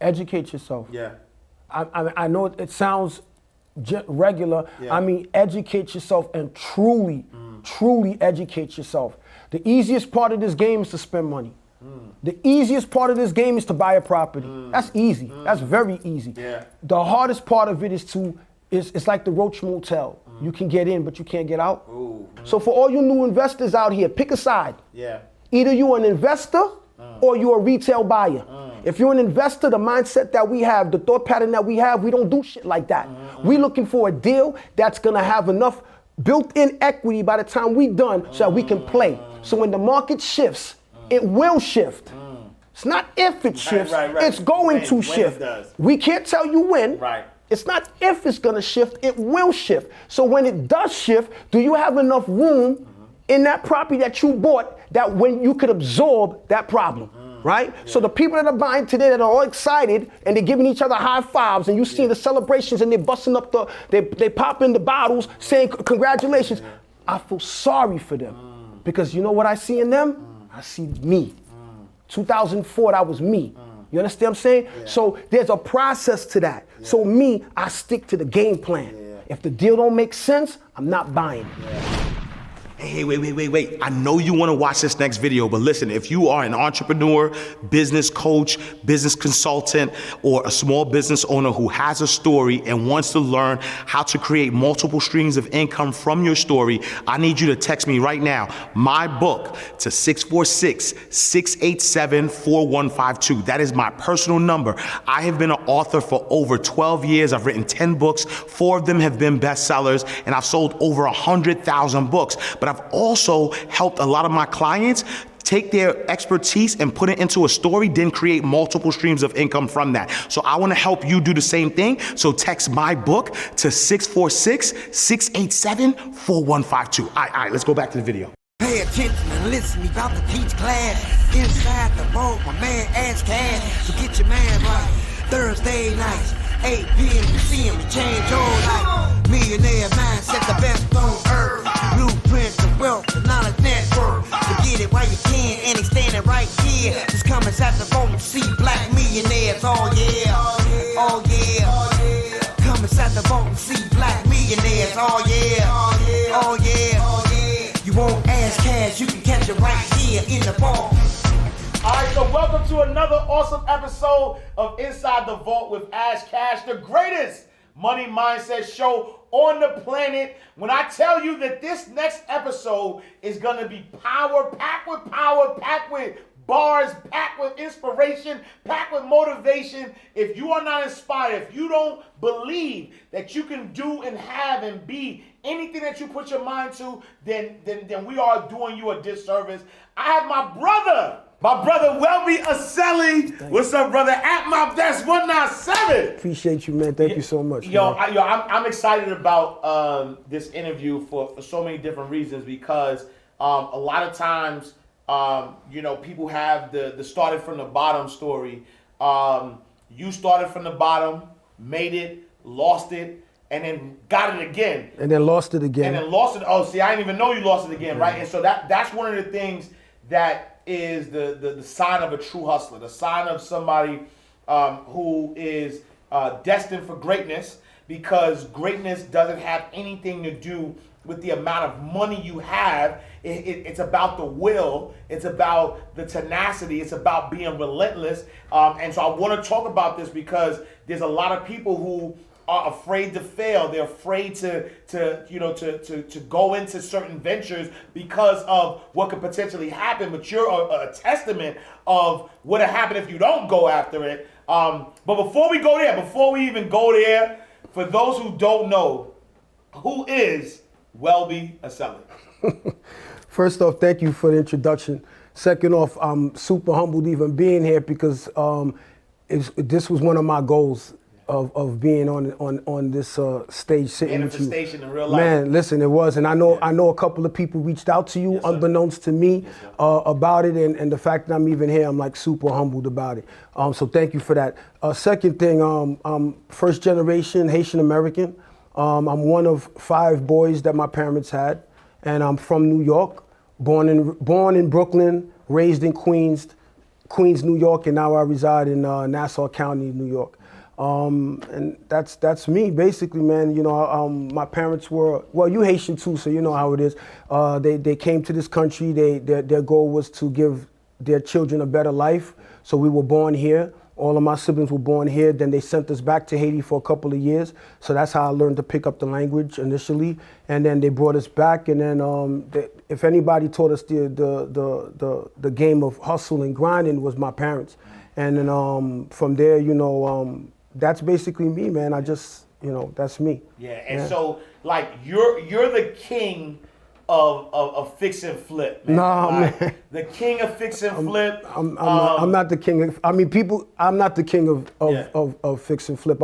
Educate yourself. Yeah. I know it sounds regular. Yeah. I mean, educate yourself and truly educate yourself. The easiest part of this game is to spend money. The easiest part of this game is to buy a property. That's easy. That's very easy. Yeah. The hardest part of it is it's like the Roach Motel. You can get in, but you can't get out. Ooh. So for all you new investors out here, pick a side. Yeah. Either you're an investor or you're a retail buyer. If you're an investor, the mindset that we have, the thought pattern that we have, we don't do shit like that. We're looking for a deal that's gonna have enough built-in equity by the time we done so that we can play. So when the market shifts, it will shift. It's not if it shifts, it's going to shift. We can't tell you when. Right. It's not if it's gonna shift, it will shift. So when it does shift, do you have enough room in that property that you bought that when you could absorb that problem, right? Yeah. So the people that are buying today that are all excited and they're giving each other high fives and you see the celebrations and they're busting up they popping the bottles saying congratulations. I feel sorry for them because you know what I see in them? I see me. 2004, that was me. You understand what I'm saying? Yeah. So there's a process to that. Yeah. So me, I stick to the game plan. Yeah. If the deal don't make sense, I'm not buying. Yeah. Hey, wait. I know you want to watch this next video, but listen, if you are an entrepreneur, business coach, business consultant, or a small business owner who has a story and wants to learn how to create multiple streams of income from your story, I need you to text me right now, my book, to 646-687-4152. That is my personal number. I have been an author for over 12 years. I've written 10 books. 4 of them have been bestsellers, and I've sold over 100,000 books. But I've also helped a lot of my clients take their expertise and put it into a story, then create multiple streams of income from that. So I want to help you do the same thing. So text my book to 646-687-4152. All right, let's go back to the video. Pay attention and listen, we about to teach class. Inside the vault, my man Ash Cash. So get your man right. Thursday nights, 8 p.m. you see him, change your life. Millionaire mindset, the best on earth. Blueprint, the wealth, the knowledge network. So get it while you can, and he's standing right here. Just come inside the vault and see black millionaires. Oh yeah, oh yeah. Come inside the vault and see black millionaires. Oh yeah, oh yeah. You won't ask cash, you can catch it right here in the vault. All right, so welcome to another awesome episode of Inside the Vault with Ash Cash, the greatest money mindset show on the planet. When I tell you that this next episode is going to be packed with bars, packed with inspiration, packed with motivation. If you are not inspired, if you don't believe that you can do and have and be anything that you put your mind to, then we are doing you a disservice. I have my brother Welby Accely. What's up, brother? At my best 197. Appreciate you, man. Thank you so much. I'm excited about this interview for so many different reasons because a lot of times, people have the started from the bottom story. You started from the bottom, made it, lost it, and then got it again. And then lost it again. And then lost it. Oh, see, I didn't even know you lost it again, right? And so that's one of the things that is the sign of a true hustler, the sign of somebody who is destined for greatness, because greatness doesn't have anything to do with the amount of money you have. It's about the will, it's about the tenacity, it's about being relentless. And so I want to talk about this because there's a lot of people who are afraid to fail. They're afraid to go into certain ventures because of what could potentially happen. But you're a testament of what would happen if you don't go after it. But before we even go there, for those who don't know, who is Welby Accely? First off, thank you for the introduction. Second off, I'm super humbled even being here because this was one of my goals. Of being on this stage sitting with you. Manifestation in real life. Man, listen, it was, and I know a couple of people reached out to you, yes, unbeknownst to me, about it, and the fact that I'm even here, I'm like super humbled about it. So thank you for that. Second thing, I'm first generation Haitian American. I'm one of 5 boys that my parents had, and I'm from New York, born in Brooklyn, raised in Queens. Queens, New York, and now I reside in Nassau County, New York. And that's me, basically, man. You know, my parents were, well, you Haitian too, so you know how it is. They came to this country. Their goal was to give their children a better life. So we were born here. All of my siblings were born here. Then they sent us back to Haiti for a couple of years. So that's how I learned to pick up the language initially. And then they brought us back. And then if anybody taught us the game of hustle and grinding was my parents. And then from there, you know, that's basically me, man. I just, you know, that's me. Yeah, and so like you're the king of fix and flip, man. Nah, like, man. The king of fix and flip. I'm not the king of, I mean, I'm not the king of fix and flip.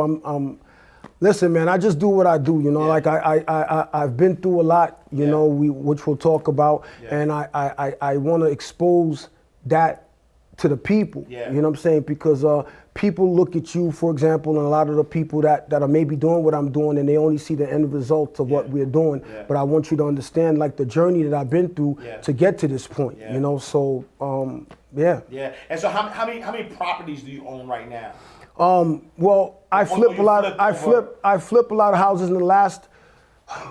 Listen, man, I just do what I do, you know, like I've been through a lot, you know, which we'll talk about, and I want to expose that to the people, you know what I'm saying? Because people look at you, for example, and a lot of the people that are maybe doing what I'm doing, and they only see the end result of what we're doing. But I want you to understand, like, the journey that I've been through to get to this point, you know? So, yeah. Yeah. And so how many properties do you own right now? Well, I flip a lot. I flip a lot of houses in the last.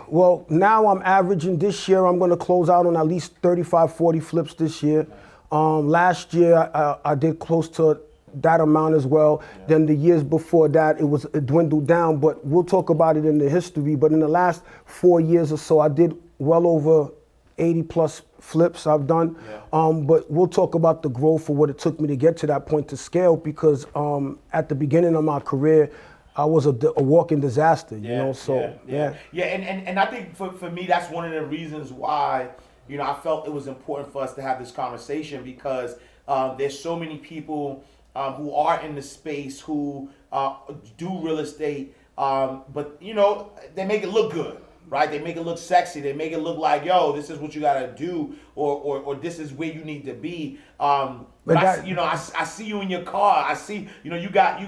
Well, now I'm averaging this year. I'm going to close out on at least 35, 40 flips this year. Last year I did close to that amount as well. Then the years before that it dwindled down. But we'll talk about it in the history. But in the last 4 years or so, I did well over 80 plus flips I've done. But we'll talk about the growth for what it took me to get to that point to scale, because at the beginning of my career, I was a walking disaster, you know, so, Yeah, and I think for me, that's one of the reasons why, you know, I felt it was important for us to have this conversation, because there's so many people who are in the space who do real estate, but, you know, they make it look good. Right, they make it look sexy. They make it look like, yo, this is what you gotta do, or this is where you need to be. But I see you in your car. I see, you know, you got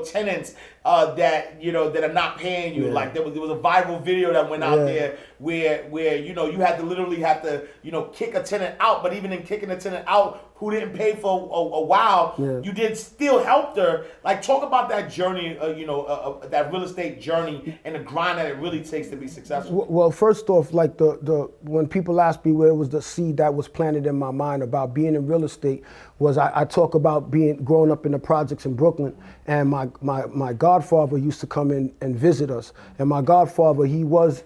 tenants that that are not paying you. Like there was a viral video that went out there where you literally have to kick a tenant out. But even in kicking a tenant out who didn't pay for a while, you did still help her. Like, talk about that journey, that real estate journey and the grind that it really takes to be successful. Well, first off, like the when people ask me where was the seed that was planted in my mind about being in real estate, was I talk about growing up in the projects in Brooklyn, and my godfather used to come in and visit us, and my godfather, he was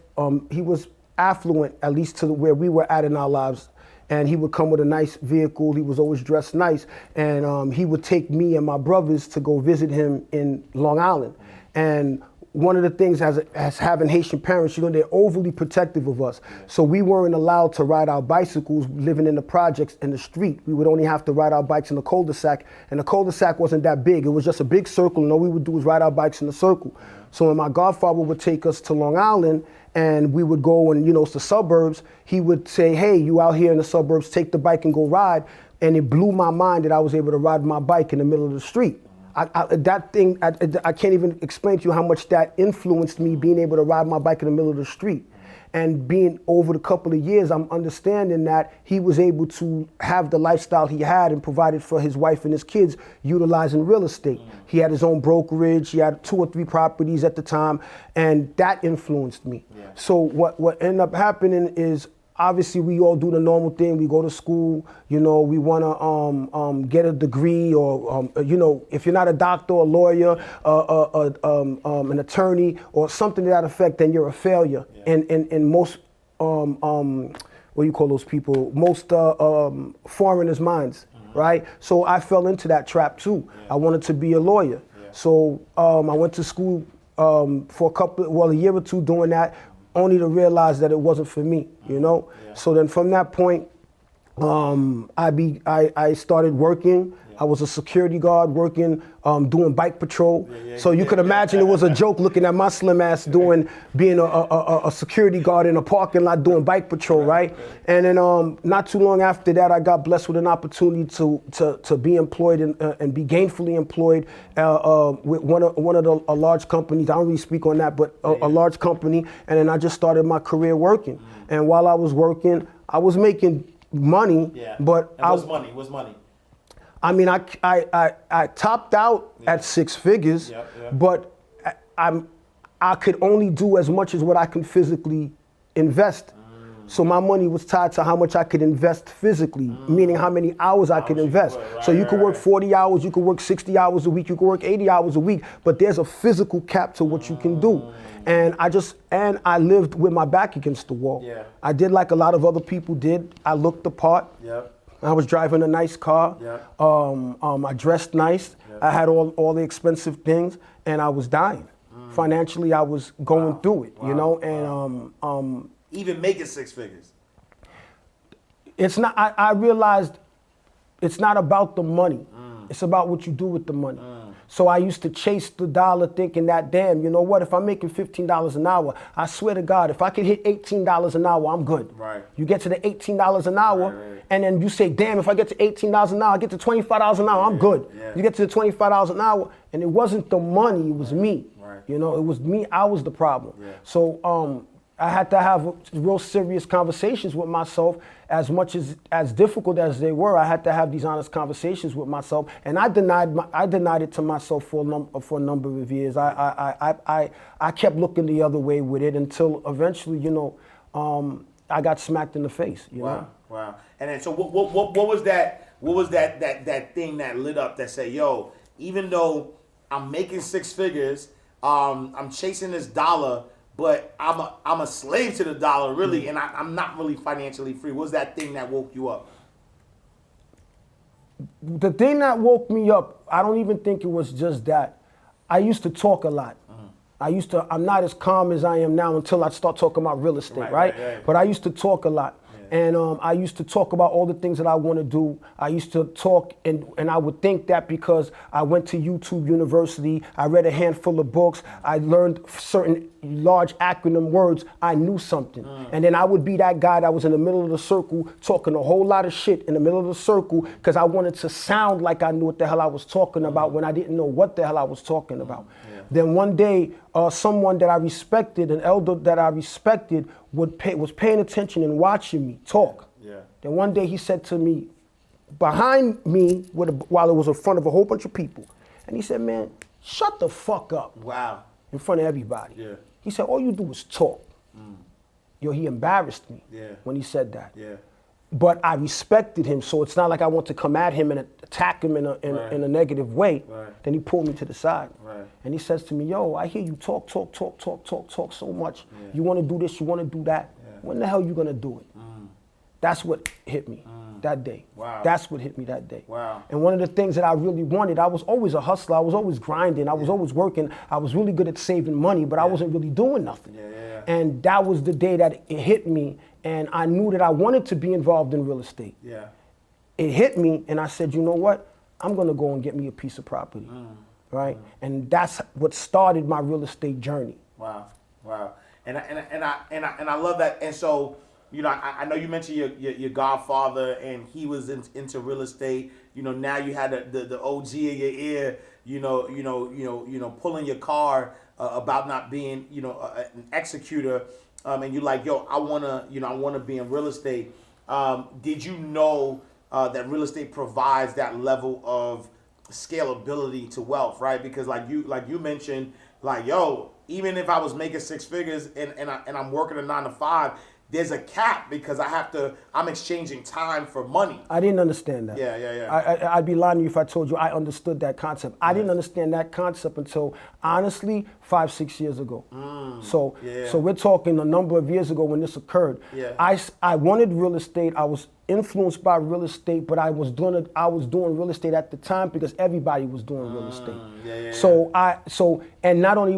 affluent, at least to where we were at in our lives. And he would come with a nice vehicle. He was always dressed nice. And he would take me and my brothers to go visit him in Long Island. And one of the things as having Haitian parents, they're overly protective of us. So we weren't allowed to ride our bicycles living in the projects in the street. We would only have to ride our bikes in the cul-de-sac. And the cul-de-sac wasn't that big. It was just a big circle, and all we would do was ride our bikes in the circle. So when my godfather would take us to Long Island, and we would go and, it's the suburbs, he would say, hey, you out here in the suburbs, take the bike and go ride. And it blew my mind that I was able to ride my bike in the middle of the street. I can't even explain to you how much that influenced me, being able to ride my bike in the middle of the street. And being over the couple of years, I'm understanding that he was able to have the lifestyle he had and provided for his wife and his kids utilizing real estate. He had his own brokerage. He had 2 or 3 properties at the time, and that influenced me. So what ended up happening is, obviously, we all do the normal thing. We go to school, we want to get a degree, or, if you're not a doctor, a lawyer, an attorney, or something to that effect, then you're a failure. In most, what do you call those people? Most foreigners' minds, right? So I fell into that trap too. I wanted to be a lawyer. So I went to school for a year or two doing that, only to realize that it wasn't for me, So then from that point, I started working. I was a security guard working, doing bike patrol. So you could imagine it was a joke looking at my slim ass being a security guard in a parking lot doing bike patrol, right? And then not too long after that, I got blessed with an opportunity to be employed and be gainfully employed with one of the large companies. I don't really speak on that, but a large company. And then I just started my career working. And while I was working, I was making money, but What's money? I mean, I topped out at 6 figures, but I could only do as much as what I can physically invest. So my money was tied to how much I could invest physically, meaning how many hours I could invest. So you could work 40 hours, you could work 60 hours a week, you could work 80 hours a week, but there's a physical cap to what you can do. And I lived with my back against the wall. Yeah. I did like a lot of other people did. I looked the part. Yep. I was driving a nice car. Yep. I dressed nice. Yep. I had all the expensive things, and I was dying. Financially, I was going through it, you know, and even making 6 figures. it's not. I realized it's not about the money. It's about what you do with the money. So I used to chase the dollar thinking that, damn, you know what, if I'm making $15 an hour, I swear to God, if I could hit $18 an hour, I'm good. Right. You get to the $18 an hour, Right. and then you say, damn, if I get to $18 an hour, I get to $25 an hour, I'm good. Yeah. You get to the $25 an hour, and it wasn't the money, it was me. Right. You know, it was me, I was the problem. Yeah. So I had to have real serious conversations with myself. As much as difficult as they were, I had to have these honest conversations with myself, and I denied it to myself for a number of years. I kept looking the other way with it until eventually, you know, I got smacked in the face. You know? Wow. And then so what was that? What was that thing that lit up that said, yo, even though I'm making 6 figures, I'm chasing this dollar, but I'm a slave to the dollar, really, and I'm not really financially free. What was that thing that woke you up? The thing that woke me up, I don't even think it was just that. I used to talk a lot. I'm not as calm as I am now until I start talking about real estate, right? But I used to talk a lot. And I used to talk about all the things that I want to do. I used to talk, and I would think that because I went to YouTube University, I read a handful of books, I learned certain large acronym words, I knew something. And then I would be that guy that was in the middle of the circle talking a whole lot of shit in the middle of the circle because I wanted to sound like I knew what the hell I was talking about when I didn't know what the hell I was talking about. Then one day, someone that I respected, an elder that I respected, was paying attention and watching me talk. Then one day he said to me, behind me, while it was in front of a whole bunch of people, and he said, man, shut the fuck up. Wow. In front of everybody. He said, all you do is talk. Yo, he embarrassed me when he said that. But I respected him, so it's not like I want to come at him and attack him in a negative way. Then he pulled me to the side. And he says to me, yo, I hear you talk so much. You want to do this, you want to do that. When the hell you going to do it? That's what hit me that day. That's what hit me that day. And one of the things that I really wanted, I was always a hustler. I was always grinding. I was always working. I was really good at saving money, but I wasn't really doing nothing. And that was the day that it hit me. And I knew that I wanted to be involved in real estate. It hit me, and I said, you know what? I'm going to go and get me a piece of property, right? And that's what started my real estate journey. Wow. And I love that. And so, you know, I know you mentioned your godfather, and he was into real estate. You know, now you had the OG in your ear. You know, pulling your car about not being, you know, an executor. And you're like, yo, I wanna be in real estate. Did you know that real estate provides that level of scalability to wealth, right? Because like you mentioned, like, yo, even if I was making 6 figures and I'm working a 9 to 5, there's a cap because I'm exchanging time for money. I didn't understand that. Yeah. I'd be lying to you if I told you I understood that concept. I didn't understand that concept until, honestly, 5-6 years ago. So we're talking a number of years ago when this occurred. I wanted real estate. I was influenced by real estate, but I was doing real estate at the time because everybody was doing real estate. So and not only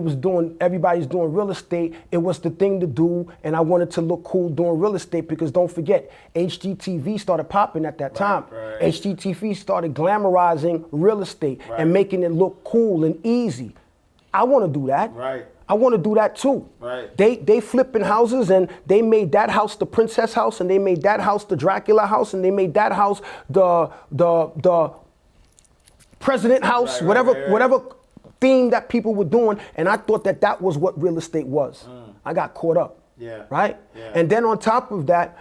everybody's doing real estate, it was the thing to do, and I wanted to look cool doing real estate because don't forget, HGTV started popping at that time. HGTV started glamorizing real estate and making it look cool and easy. I want to do that. I want to do that too. They flipping houses, and they made that house the princess house, and they made that house the Dracula house, and they made that house the president house, whatever theme that people were doing, and I thought that was what real estate was. I got caught up. Right? And then on top of that,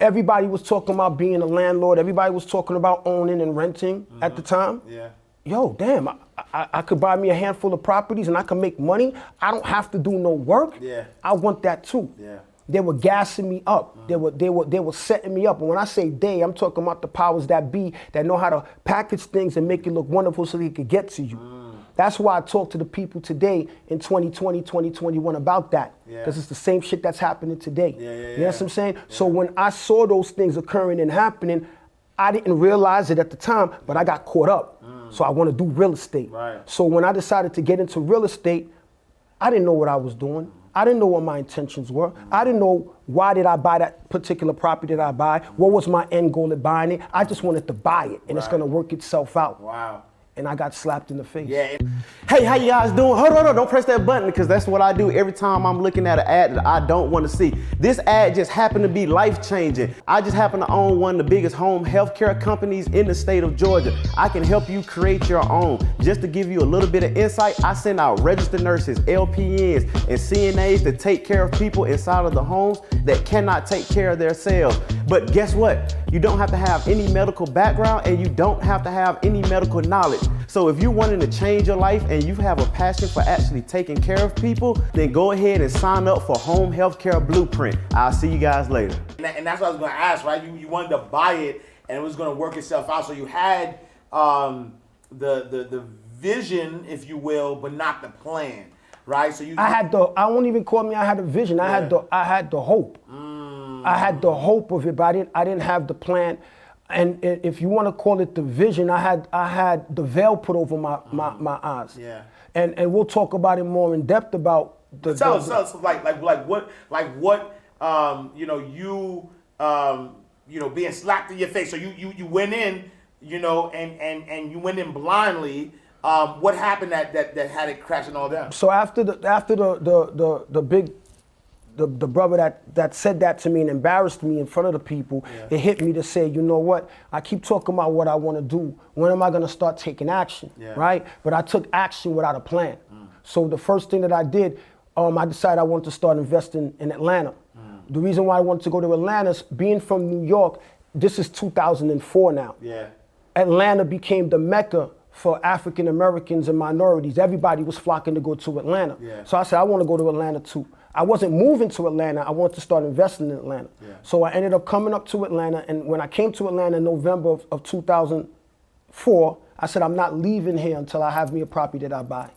Everybody was talking about being a landlord. Everybody was talking about owning and renting at the time. Yeah. Yo, damn, I could buy me a handful of properties and I can make money. I don't have to do no work. Yeah. I want that too. Yeah. They were gassing me up. They were setting me up. And when I say they, I'm talking about the powers that be that know how to package things and make it look wonderful so they could get to you. That's why I talk to the people today in 2020, 2021 about that. Because it's the same shit that's happening today. You know what I'm saying? So when I saw those things occurring and happening, I didn't realize it at the time, but I got caught up. So I want to do real estate. Right. So when I decided to get into real estate, I didn't know what I was doing. I didn't know what my intentions were. I didn't know why did I buy that particular property that I buy. What was my end goal of buying it? I just wanted to buy it, and it's gonna work itself out. Wow. And I got slapped in the face. Yeah. Hey, how you guys doing? Hold on, don't press that button because that's what I do every time I'm looking at an ad that I don't want to see. This ad just happened to be life-changing. I just happen to own one of the biggest home healthcare companies in the state of Georgia. I can help you create your own. Just to give you a little bit of insight, I send out registered nurses, LPNs, and CNAs to take care of people inside of the homes that cannot take care of themselves. But guess what? You don't have to have any medical background and you don't have to have any medical knowledge. So if you're wanting to change your life and you have a passion for actually taking care of people, then go ahead and sign up for Home Healthcare Blueprint. I'll see you guys later. And that's what I was going to ask, right? You wanted to buy it and it was going to work itself out. So you had the vision, if you will, but not the plan, right? So I won't even call me I had a vision. I had the hope. I had the hope of it, but I didn't have the plan. And if you want to call it the vision, I had the veil put over my eyes. Yeah. And we'll talk about it more in depth about the. Tell us like what being slapped in your face. So you went in, and you went in blindly. What happened that had it crashing all down? So after the brother that said that to me and embarrassed me in front of the people, it hit me to say, you know what? I keep talking about what I want to do. When am I going to start taking action, right? But I took action without a plan. So the first thing that I did, I decided I wanted to start investing in Atlanta. The reason why I wanted to go to Atlanta is being from New York, this is 2004 now. Yeah. Atlanta became the Mecca for African Americans and minorities. Everybody was flocking to go to Atlanta. Yeah. So I said, I want to go to Atlanta too. I wasn't moving to Atlanta, I wanted to start investing in Atlanta. Yeah. So I ended up coming up to Atlanta, and when I came to Atlanta in November of 2004, I said, I'm not leaving here until I have me a property that I buy.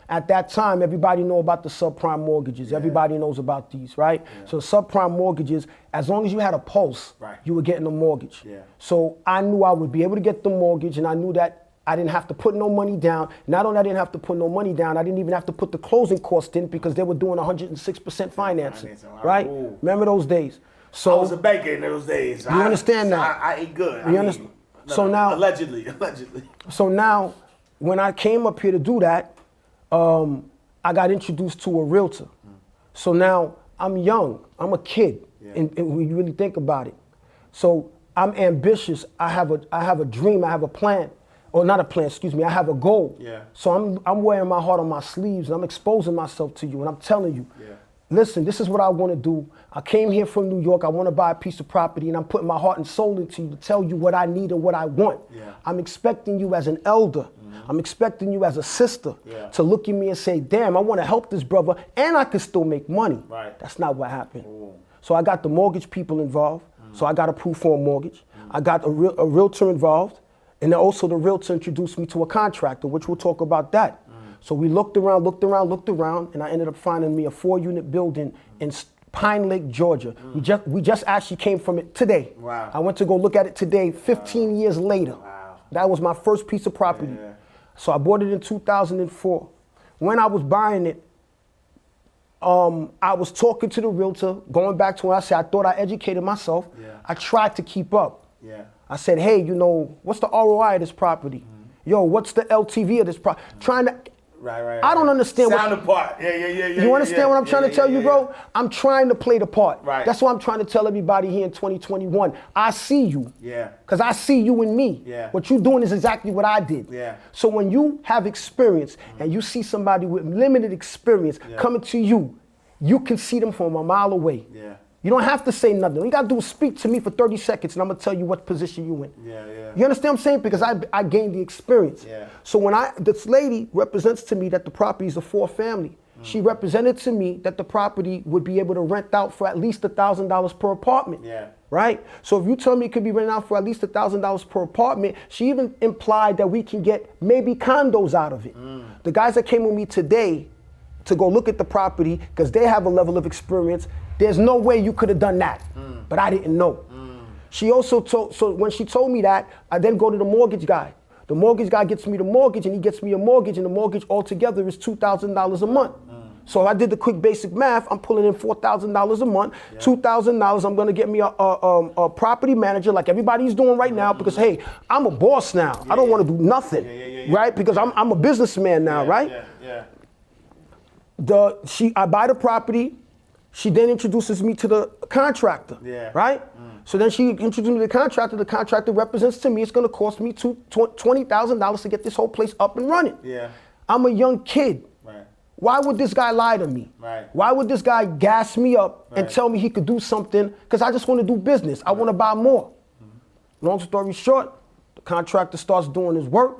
At that time, everybody know about the subprime mortgages. Everybody knows about these, right? So subprime mortgages, as long as you had a pulse, you were getting a mortgage. So I knew I would be able to get the mortgage, and I knew that I didn't have to put no money down. Not only I didn't have to put no money down, I didn't even have to put the closing cost in because they were doing 106% financing, right? Ooh. Remember those days? So I was a banker in those days. You understand that? I ate good. You understand? So now, allegedly. So now, when I came up here to do that, I got introduced to a realtor. So now I'm young. I'm a kid, and when you really think about it. So I'm ambitious. I have a dream. I have a plan. Or not a plan, excuse me, I have a goal. Yeah. So I'm wearing my heart on my sleeves and I'm exposing myself to you and I'm telling you, listen, this is what I want to do. I came here from New York, I want to buy a piece of property and I'm putting my heart and soul into you to tell you what I need and what I want. I'm expecting you as an elder. I'm expecting you as a sister to look at me and say, damn, I want to help this brother and I can still make money. Right. That's not what happened. So I got the mortgage people involved. So I got approved for a mortgage. I got a realtor involved. And then also the realtor introduced me to a contractor, which we'll talk about that. So we looked around, and I ended up finding me a 4-unit building in Pine Lake, Georgia. We just actually came from it today. Wow. I went to go look at it today, 15 years later. Wow. That was my first piece of property. So I bought it in 2004. When I was buying it, I was talking to the realtor, going back to when I said I thought I educated myself. I tried to keep up. I said, hey, what's the ROI of this property? Yo, what's the LTV of this property? Trying to, Right. I don't understand. Sound the part. Yeah. You understand what I'm trying to tell you, bro? I'm trying to play the part. Right. That's what I'm trying to tell everybody here in 2021. I see you. Yeah. Because I see you in me. Yeah. What you're doing is exactly what I did. Yeah. So when you have experience and you see somebody with limited experience coming to you, you can see them from a mile away. Yeah. You don't have to say nothing. All you gotta do is speak to me for 30 seconds and I'm gonna tell you what position you in. Yeah, yeah. You understand what I'm saying? Because I gained the experience. Yeah. So when this lady represents to me that the property is a 4-family, she represented to me that the property would be able to rent out for at least $1,000 per apartment. Yeah. Right? So if you tell me it could be rented out for at least $1,000 per apartment, she even implied that we can get maybe condos out of it. The guys that came with me today to go look at the property, because they have a level of experience, there's no way you could have done that. But I didn't know. She also told, so when she told me that, I then go to the mortgage guy. The mortgage guy gets me the mortgage and he gets me a mortgage, and the mortgage altogether is $2,000 a month. So if I did the quick basic math, I'm pulling in $4,000 a month, $2,000, I'm gonna get me a property manager like everybody's doing right now, because hey, I'm a boss now. I don't wanna do nothing, right? Because I'm a businessman now, right? I buy the property, she then introduces me to the contractor, right? So then she introduced me to the contractor represents to me, it's gonna cost me $20,000 to get this whole place up and running. I'm a young kid. Why would this guy lie to me? Why would this guy gas me up and tell me he could do something? Because I just want to do business. I want to buy more. Long story short, the contractor starts doing his work,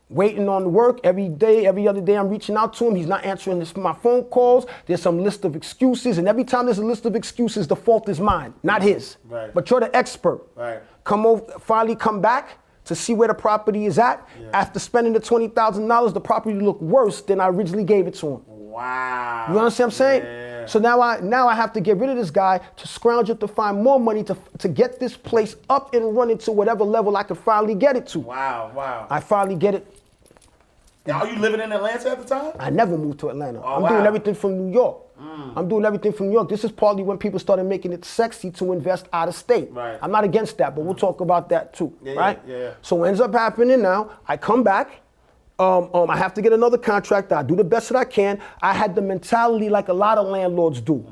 waiting on the work every day, every other day I'm reaching out to him. He's not answering my phone calls. There's some list of excuses, and every time there's a list of excuses, the fault is mine, not his. But you're the expert. Come over, finally come back to see where the property is at. After spending the $20,000, the property looked worse than I originally gave it to him. Wow. You understand what I'm saying? So now I have to get rid of this guy to scrounge up to find more money to get this place up and running to whatever level I could finally get it to. Wow. I finally get it. Now, are you living in Atlanta at the time? I never moved to Atlanta. I'm doing everything from New York. I'm doing everything from New York. This is partly when people started making it sexy to invest out of state. I'm not against that, but we'll talk about that too, right? So what ends up happening now, I come back, I have to get another contractor. I do the best that I can. I had the mentality like a lot of landlords do.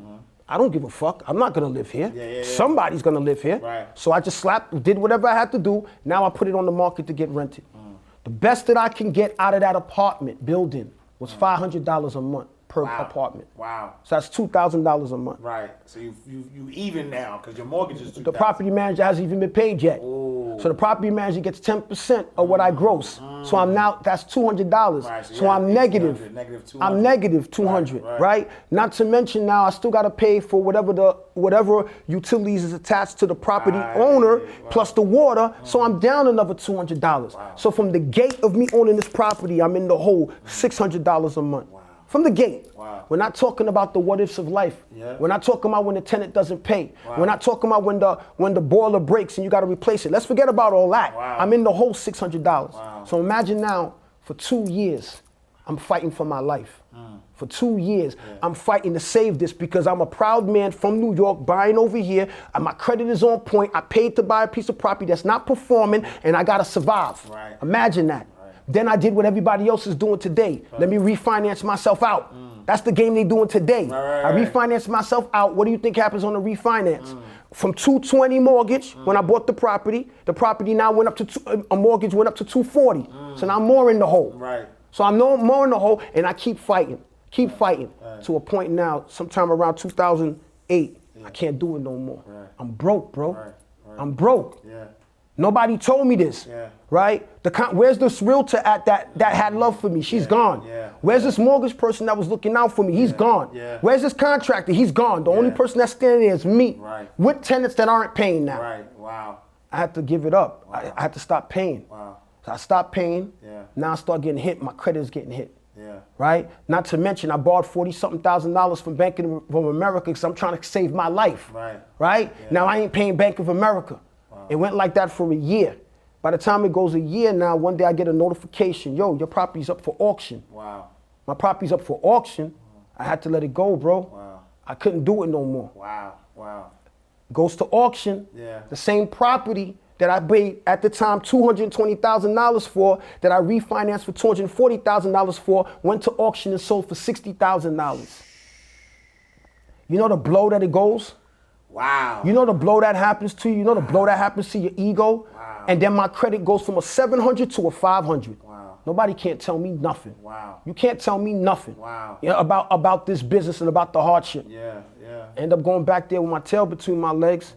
I don't give a fuck. I'm not gonna live here. Somebody's gonna live here. So I just did whatever I had to do. Now I put it on the market to get rented. The best that I can get out of that apartment building was $500 a month per apartment. Wow. So that's $2,000 a month. Right. So you even now because your mortgage is $2,000. The property manager hasn't even been paid yet. Ooh. So the property manager gets 10% of what I gross. So I'm now, that's $200. Right, so I'm negative. -200. I'm negative 200, right? Not to mention now I still got to pay for whatever utilities is attached to the property owner plus the water. So I'm down another $200. So from the gate of me owning this property, I'm in the hole $600 a month. From the gate. We're not talking about the what ifs of life. We're not talking about when the tenant doesn't pay. We're not talking about when the boiler breaks and you got to replace it. Let's forget about all that. I'm in the whole $600. So imagine now, for 2 years, I'm fighting for my life. For 2 years, I'm fighting to save this because I'm a proud man from New York buying over here. My credit is on point. I paid to buy a piece of property that's not performing and I got to survive. Imagine that. Then I did what everybody else is doing today. Let me refinance myself out. That's the game they doing today. I refinance myself out. What do you think happens on the refinance? From 220 mortgage when I bought the property now went up to a mortgage went up to 240. So now I'm more in the hole. So I'm more in the hole, and I keep fighting to a point now. Sometime around 2008, I can't do it no more. I'm broke, bro. I'm broke. Nobody told me this, right? Where's this realtor at that had love for me? She's gone. Where's this mortgage person that was looking out for me? He's gone. Where's this contractor? He's gone. The only person that's standing there is me with tenants that aren't paying now. I had to give it up. I had to stop paying. So I stopped paying. Now I start getting hit. My credit is getting hit. Right? Not to mention I borrowed $40-something thousand from Bank of America because I'm trying to save my life. Right? Now I ain't paying Bank of America. It went like that for a year. By the time it goes a year now, one day I get a notification, yo, your property's up for auction. My property's up for auction. I had to let it go, bro. I couldn't do it no more. Goes to auction. The same property that I paid at the time $220,000 for, that I refinanced for $240,000 for, went to auction and sold for $60,000. You know the blow that it goes? You know the blow that happens to you? You know the blow that happens to your ego? And then my credit goes from a 700 to a 500. Nobody can't tell me nothing. Wow. You can't tell me nothing. Wow. You know, about this business and about the hardship. Yeah, yeah. End up going back there with my tail between my legs,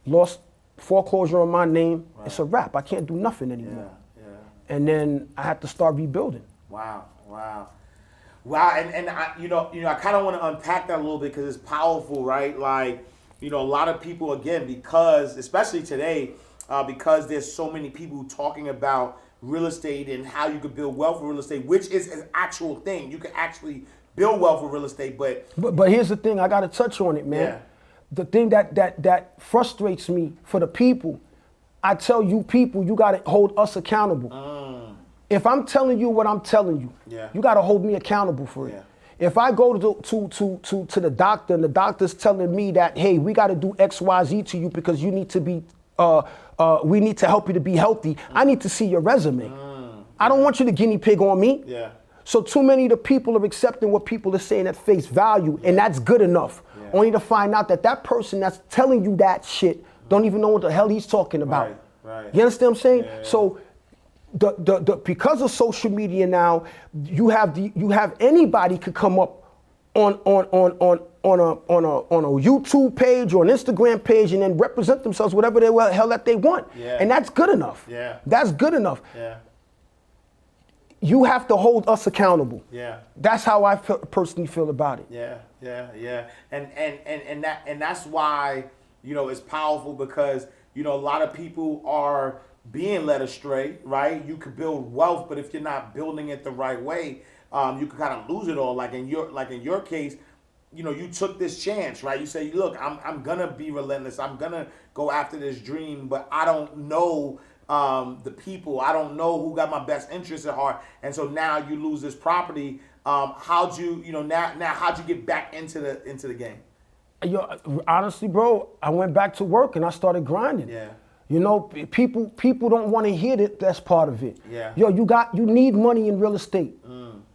lost foreclosure on my name. Right. It's a wrap. I can't do nothing anymore. Yeah. And then I had to start rebuilding. Wow, wow. Wow, and I, I kind of want to unpack that a little bit because it's powerful, right? Like, a lot of people, again, because, especially today, because there's so many people talking about real estate and how you could build wealth with real estate, which is an actual thing. You can actually build wealth with real estate, but here's the thing, I got to touch on it, man. Yeah. The thing that frustrates me for the people, I tell you people, you got to hold us accountable. If I'm telling you what I'm telling you, you got to hold me accountable for it. If I go to the doctor and the doctor's telling me that, hey, we got to do X, Y, Z to you because you need to be, we need to help you to be healthy, I need to see your resume. I don't want you to guinea pig on me. Yeah. So too many of the people are accepting what people are saying at face value, and that's good enough. Only to find out that person that's telling you that shit don't even know what the hell he's talking about. Right. You understand what I'm saying? Yeah. So the because of social media now, you have anybody could come up on a YouTube page or an Instagram page and then represent themselves whatever the hell that they want. Yeah. And that's good enough. Yeah. That's good enough. Yeah. You have to hold us accountable. Yeah. That's how I personally feel about it. Yeah. And that's why, it's powerful because, a lot of people are being led astray, right? You could build wealth, but if you're not building it the right way, you could kind of lose it all. Like in your case, you took this chance, right? You say, look, I'm gonna be relentless. I'm gonna go after this dream, but I don't know the people. I don't know who got my best interests at heart. And so now you lose this property. How'd you get back into the game? Honestly, bro, I went back to work and I started grinding. Yeah. People don't want to hear that. That's part of it. Yeah. You need money in real estate.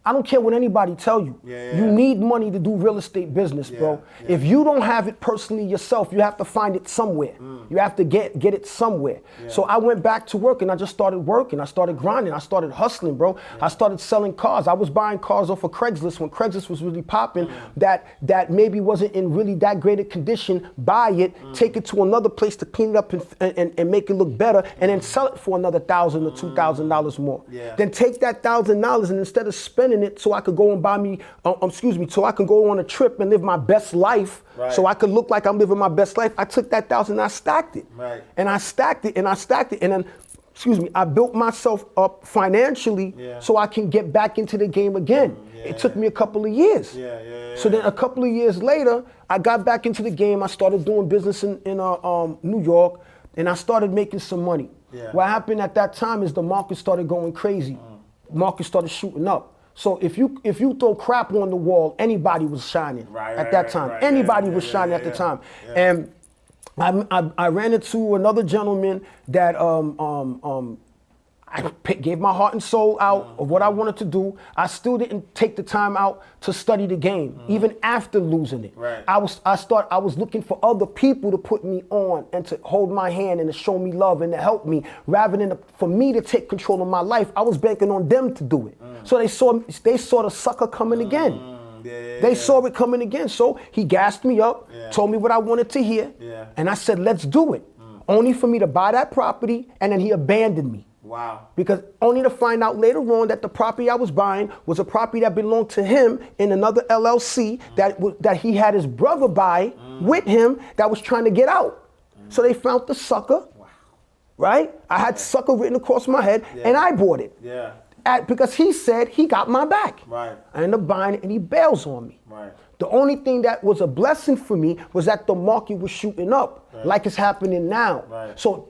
I don't care what anybody tell you. You need money to do real estate business, bro. Yeah. If you don't have it personally yourself, you have to find it somewhere. You have to get it somewhere. Yeah. So I went back to work and I just started working. I started grinding. I started hustling, bro. Yeah. I started selling cars. I was buying cars off of Craigslist when Craigslist was really popping. That maybe wasn't in really that great a condition. Buy it, take it to another place to clean it up and make it look better, and then sell it for another $1,000 or $2,000 more. Yeah. Then take that $1,000 and instead of spending it so I could go and buy me, so I can go on a trip and live my best life, so I could look like I'm living my best life, I took that $1,000 and I stacked it. Right. And I stacked it and I stacked it, and then, I built myself up financially so I can get back into the game again. It took me a couple of years. So then a couple of years later, I got back into the game. I started doing business in New York, and I started making some money. Yeah. What happened at that time is the market started going crazy. Market started shooting up. So if you throw crap on the wall, anybody was shining at that time. Anybody was shining at the time. Yeah. And I ran into another gentleman that I gave my heart and soul out of what I wanted to do. I still didn't take the time out to study the game, even after losing it. Right. I was looking for other people to put me on and to hold my hand and to show me love and to help me, rather than for me to take control of my life. I was banking on them to do it. So they saw the sucker coming again. They saw it coming again. So he gassed me up, told me what I wanted to hear, and I said, let's do it. Only for me to buy that property, and then he abandoned me. Wow. Because only to find out later on that the property I was buying was a property that belonged to him in another LLC that he had his brother buy with him that was trying to get out. So they found the sucker, right? I had sucker written across my head, and I bought it. Yeah. Because he said he got my back. Right. I ended up buying it, and he bails on me. Right. The only thing that was a blessing for me was that the market was shooting up, like it's happening now. Right. So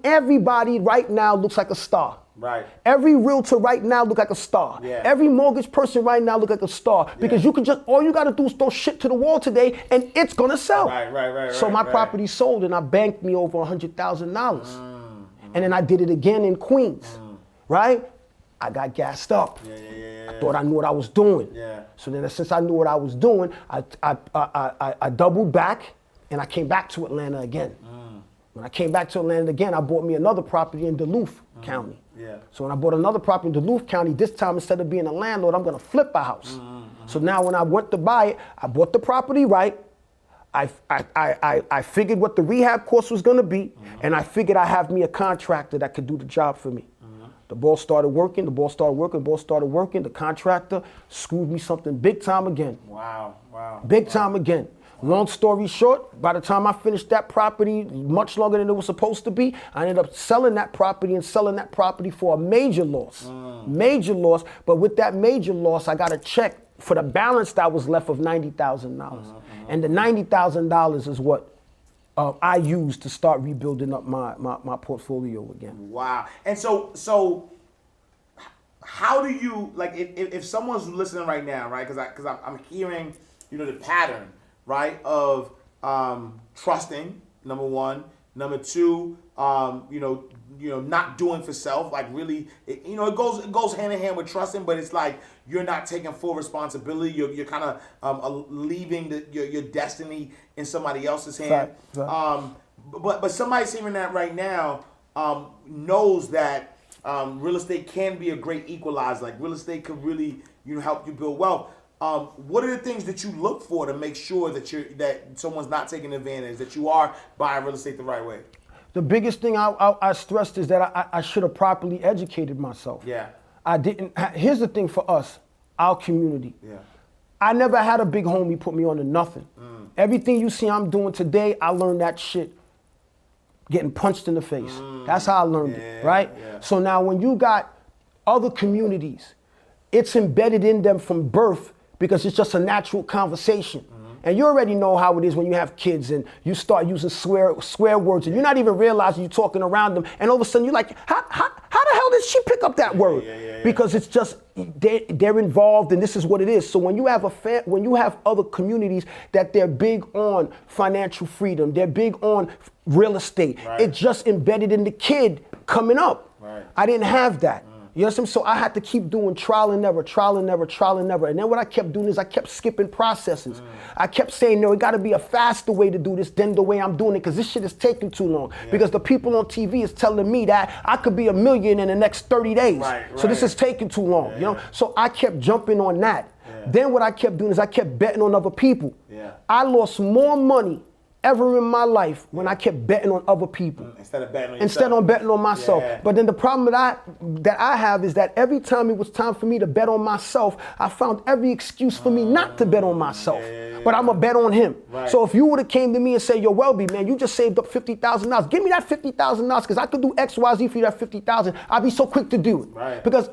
everybody right now looks like a star. Right. Every realtor right now look like a star. Yeah. Every mortgage person right now look like a star, because you can all you gotta do is throw shit to the wall today and it's gonna sell. Right. So my property sold and I banked me over $100,000. And then I did it again in Queens, right? I got gassed up. I thought I knew what I was doing. Yeah. So then since I knew what I was doing, I doubled back and I came back to Atlanta again. When I came back to Atlanta again, I bought me another property in Duluth County. Yeah. So when I bought another property in Duluth County, this time instead of being a landlord, I'm gonna flip a house. So now when I went to buy it, I bought the property right. I figured what the rehab cost was gonna be, and I figured I have me a contractor that could do the job for me. The ball started working, the ball started working, the ball started working. The contractor screwed me something big time again. Wow. Big time again. Long story short, by the time I finished that property, much longer than it was supposed to be, I ended up selling that property for a major loss. Major loss, but with that major loss, I got a check for the balance that was left of $90,000. And the $90,000 is what I used to start rebuilding up my portfolio again. Wow. And so how do you, like, if someone's listening right now, right? Because I'm hearing, the pattern, right, of trusting, number one. Number two, not doing for self, like really, it goes hand in hand with trusting, but it's like you're not taking full responsibility. You're kind of leaving your destiny in somebody else's hand. Fact. But somebody hearing that right now knows that real estate can be a great equalizer. Like real estate could really help you build wealth. What are the things that you look for to make sure that someone's not taking advantage, that you are buying real estate the right way? The biggest thing I stressed is that I should have properly educated myself. Yeah. I didn't. Here's the thing for us, our community. Yeah. I never had a big homie put me on to nothing. Everything you see I'm doing today, I learned that shit getting punched in the face. That's how I learned it, right? Yeah. So now when you got other communities, it's embedded in them from birth because it's just a natural conversation. And you already know how it is when you have kids and you start using swear words and you're not even realizing you're talking around them. And all of a sudden you're like, how the hell did she pick up that word? Yeah. Because it's just, they're involved and this is what it is. So when you have when you have other communities that they're big on financial freedom, they're big on real estate, it's just embedded in the kid coming up. Right. I didn't have that. You know what I'm saying? So I had to keep doing trial and error. And then what I kept doing is I kept skipping processes. I kept saying, no, it got to be a faster way to do this than the way I'm doing it because this shit is taking too long. Because the people on TV is telling me that I could be $1 million in the next 30 days. So this is taking too long, you know? So I kept jumping on that. Then what I kept doing is I kept betting on other people. I lost more money ever in my life when I kept betting on other people instead of betting on myself. But then the problem that I have is that every time it was time for me to bet on myself, I found every excuse for me not to bet on myself. But I'm gonna bet on him. So if you would have came to me and said, yo, Welby, man, you just saved up $50,000. Give me that $50,000 because I could do X, Y, Z for you, that $50,000. I'd be so quick to do it. Because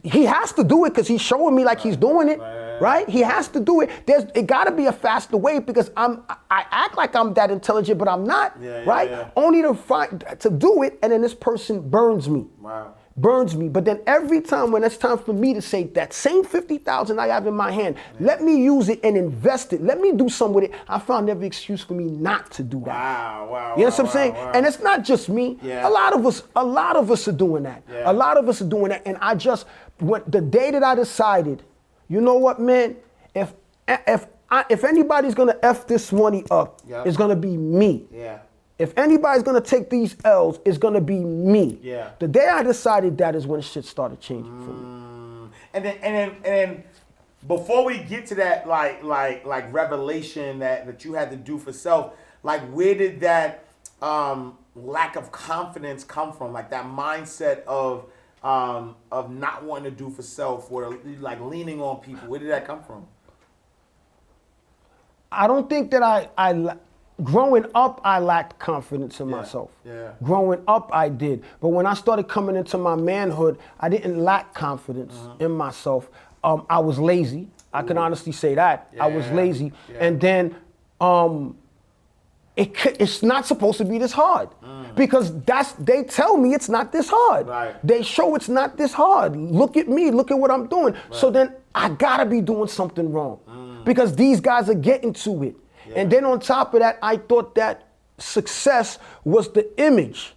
he has to do it because he's showing me like he's doing it, right? He has to do it. It got to be a faster way because I act like I'm that intelligent, but I'm not, right? Only to do it, and then this person burns me. Burns me. But then every time when it's time for me to say that same $50,000 I have in my hand, let me use it and invest it. Let me do something with it. I found every excuse for me not to do that. You know what I'm saying? And it's not just me. A lot of us are doing that. A lot of us are doing that. And the day that I decided, you know what, man? If anybody's gonna F this money up, it's gonna be me. If anybody's gonna take these L's, it's gonna be me. The day I decided that is when shit started changing for me. And then before we get to that like revelation that you had to do for self, like where did that lack of confidence come from? Like that mindset of not wanting to do for self or like leaning on people. Where did that come from? I don't think that growing up, I lacked confidence in myself. Growing up, I did. But when I started coming into my manhood, I didn't lack confidence in myself. I was lazy. I can honestly say that. I was lazy. And then it's not supposed to be this hard. Because they tell me it's not this hard. They show it's not this hard. Look at me, look at what I'm doing. So then I gotta be doing something wrong. Because these guys are getting to it. And then on top of that, I thought that success was the image.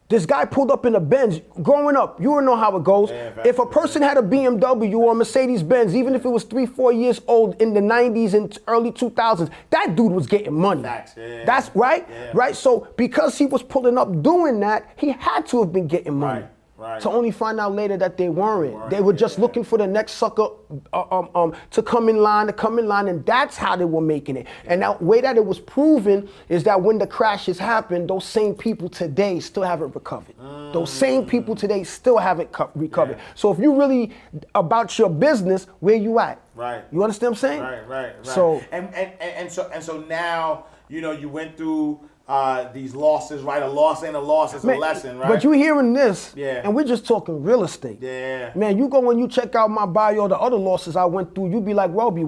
This guy pulled up in a Benz. Growing up, you would know how it goes. If a person had a BMW or a Mercedes-Benz, even if it was 3-4 years old in the 90s and early 2000s, that dude was getting money. Facts. That's right, right? So because he was pulling up doing that, he had to have been getting money. Right. To only find out later that they weren't. They were just looking for the next sucker to come in line, and that's how they were making it. And the way that it was proven is that when the crashes happened, those same people today still haven't recovered. Those same people today still haven't recovered. So if you really about your business, where you at? Right. You understand what I'm saying? Right. So so now, you know, you went through these losses, right? A loss ain't a loss, it's a lesson, right? But you hearing this, Yeah. and we're just talking real estate. Yeah. Man, you go and you check out my bio, the other losses I went through, you be like, Welby,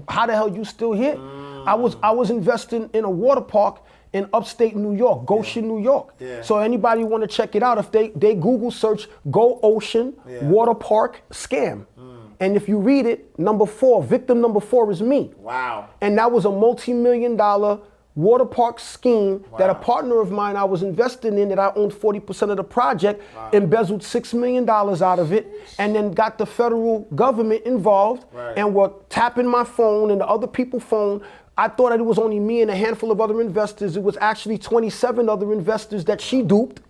how the hell you still here? I was investing in a water park in upstate New York, Goshen, New York. Yeah. So anybody want to check it out, if they Google search Go Ocean Water Park Scam. And if you read it, victim number 4 is me. Wow. And that was a multi-million-dollar water park scheme that a partner of mine I was investing in, that I owned 40% of the project, embezzled $6 million out of it, and then got the federal government involved and were tapping my phone and the other people's phone. I thought that it was only me and a handful of other investors. It was actually 27 other investors that she duped.